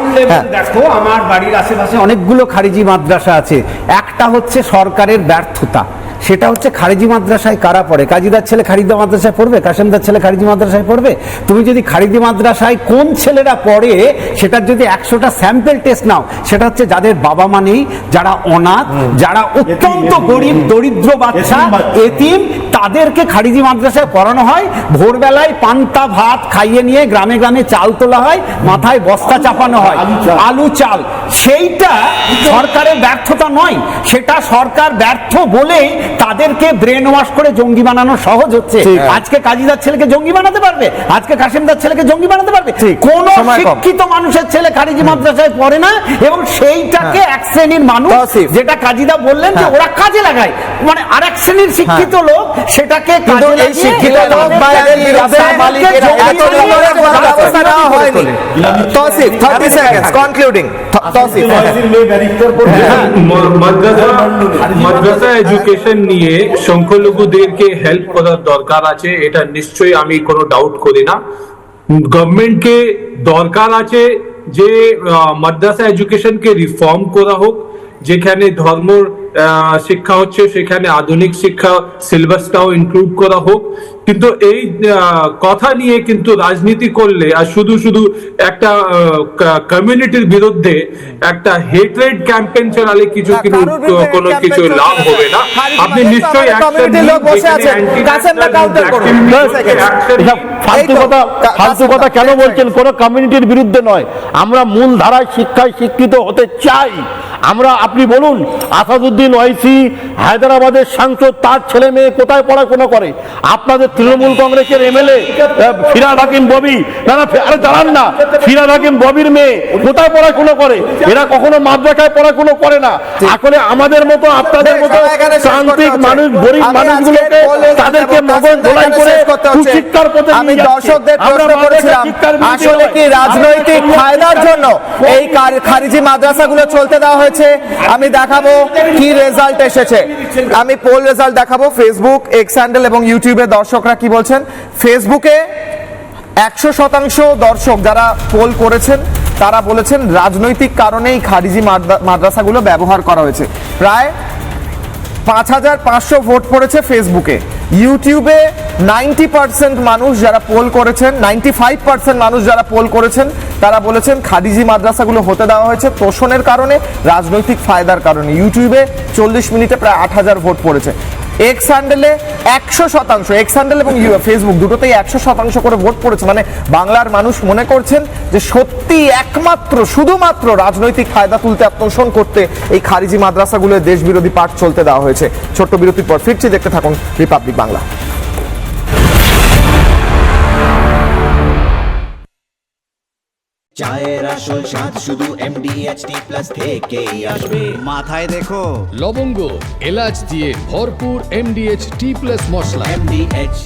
দেখো, আমার বাড়ির আশেপাশে অনেকগুলো খারিজি মাদ্রাসা আছে। একটা হচ্ছে সরকারের ব্যর্থতা, সেটা হচ্ছে খারিজি মাদ্রাসায় কারা পড়ে। কাজীদার ছেলে খারিজি মাদ্রাসায় পড়বে, কাশেমদার ছেলে খারিজি মাদ্রাসায় পড়বে? তুমি যদি খারিজি মাদ্রাসায় কোন ছেলেরা পড়ে সেটার যদি 100টা স্যাম্পল টেস্ট নাও, সেটা হচ্ছে যাদের বাবা মা নেই, যারা অনাথ, যারা অত্যন্ত গরিব দরিদ্র বাচ্চা, এতিম, তাদেরকে খারিজি মাদ্রাসায় পড়ানো হয়। ভোরবেলায় পান্তা ভাত খাইয়ে নিয়ে গ্রামে গ্রামে চাল তোলা হয়, মাথায় বস্তা চাপানো হয়, আলু চাল। সেইটা সরকারের ব্যর্থতা নয়, সেটা সরকার ব্যর্থ বলেই তাদেরকে ব্রেন ওয়াশ করে জঙ্গি বানানো সহজ হচ্ছে। আজকে কাজীদার ছেলেকে জঙ্গি বানাতে পারবে, আজকে কাসেমদার ছেলেকে জঙ্গি বানাতে পারবে। কোন শিক্ষিত মানুষের ছেলে খারিজি মাদ্রাসায় পড়ে না, এবং সেইটাকে এক শ্রেণীর মানুষ, যেটা কাজীদা বললেন যে ওরা কাজে লাগায়, মানে আরেক শ্রেণীর শিক্ষিত লোক সেটাকে কাজে লাগিয়ে শিক্ষিত লোক বা এদের বিরুদ্ধে এতদিন ধরে কোনো ব্যবস্থা নেওয়া হয়নি। Tousif 30 seconds concluding. Tousif madrasa education নিয়ে সংখ্যালঘুদেরকে হেল্প করার দরকার আছে, এটা নিশ্চয়ই আমি কোনো ডাউট করি না। গভর্নমেন্টকে দরকার আছে যে মাদ্রাসা এডুকেশনকে রিফর্ম করা হোক, যেখানে ধর্ম শিক্ষা হচ্ছে সেখানে আধুনিক শিক্ষা সিলেবাসটাও ইনক্লুড করা হোক। কিন্তু এই কথা নিয়ে কিন্তু রাজনীতি করলে আর শুধু শুধু একটা কমিউনিটির বিরুদ্ধে একটা হেট্রেড ক্যাম্পেইন চালালে কিছু কোনো কিছু লাভ হবে না। আপনি নিশ্চয়ই ফালতু কথা কেন বলছেন? কোন কমিউনিটির বিরুদ্ধে নয়, আমরা মূল ধারায় শিক্ষায় শিক্ষিত হতে চাই। আমরা, আপনি বলুন, আসাদুদ্দিন ওয়াইসি হায়দ্রাবাদের সাংসদ, তার ছেলে মেয়ে কোথায় পড়াশোনা করে? আপনাদের তৃণমূল কংগ্রেসের এমএলএ ফিরহাদ হাকিম ববি, না না আরে দাঁড়ান না, ফিরহাদ হাকিম ববির মেয়ে কোথায় পড়াশোনা করে? এরা কখনো মাদ্রাসায় পড়াশোনা করে না। আসলে আমাদের মতো আপনাদের মতো প্রান্তিক মানুষ, গরিব মানুষগুলোকে তাদেরকে মগজ ধোলাই করে কুশিক্ষার পথে আমি দর্শকদের প্রশ্ন করেছিলাম, আসলে কি রাজনৈতিক ফায়দার জন্য এই খারিজি মাদ্রাসাগুলো চলতে দেওয়া হয়েছে? আমি দেখাবো কি রেজাল্ট এসেছে। আমি পোল রেজাল্ট দেখাবো, ফেসবুক, এক্স হ্যান্ডেল এবং ইউটিউবে দর্শকরা কি বলছেন। ফেসবুকে 100% দর্শক যারা পোল করেছেন তারা বলেছেন রাজনৈতিক কারণেই খারিজি মাদ্রাসাগুলো ব্যবহার করা হয়েছে। প্রায় 5500 ভোট পড়েছে ফেসবুকে। ইউটিউবে 90% মানুষ যারা পোল করেছেন, 95% মানুষ যারা পোল করেছেন তারা বলেছেন খারিজি মাদ্রাসাগুলো হতে দেওয়া হয়েছে তোষণের কারণে, রাজনৈতিক ফায়দার কারণে। ইউটিউবে 40 মিনিটে প্রায় 8000 ভোট পড়েছে। এক্স হ্যান্ডেলে 100%, এক্স হ্যান্ডেল এবং ফেসবুক দুটোতেই 100% করে ভোট পড়েছে। মানে বাংলার মানুষ মনে করছেন যে সত্যি একমাত্র শুধুমাত্র রাজনৈতিক ফায়দা তুলতে, তোষণ করতে এই খারিজি মাদ্রাসাগুলোর দেশ বিরোধী পাঠ চলতে দেওয়া হয়েছে। ছোট্ট বিরতির পর ফিরছি, দেখতে থাকুন রিপাবলিক বাংলা। চায়ের আসল স্বাদ শুধু MDHT+ থেকেই আসবে। মাথায় দেখো লবঙ্গ, এলাচ দিয়ে ভরপুর MDH T+ মশলা। MDH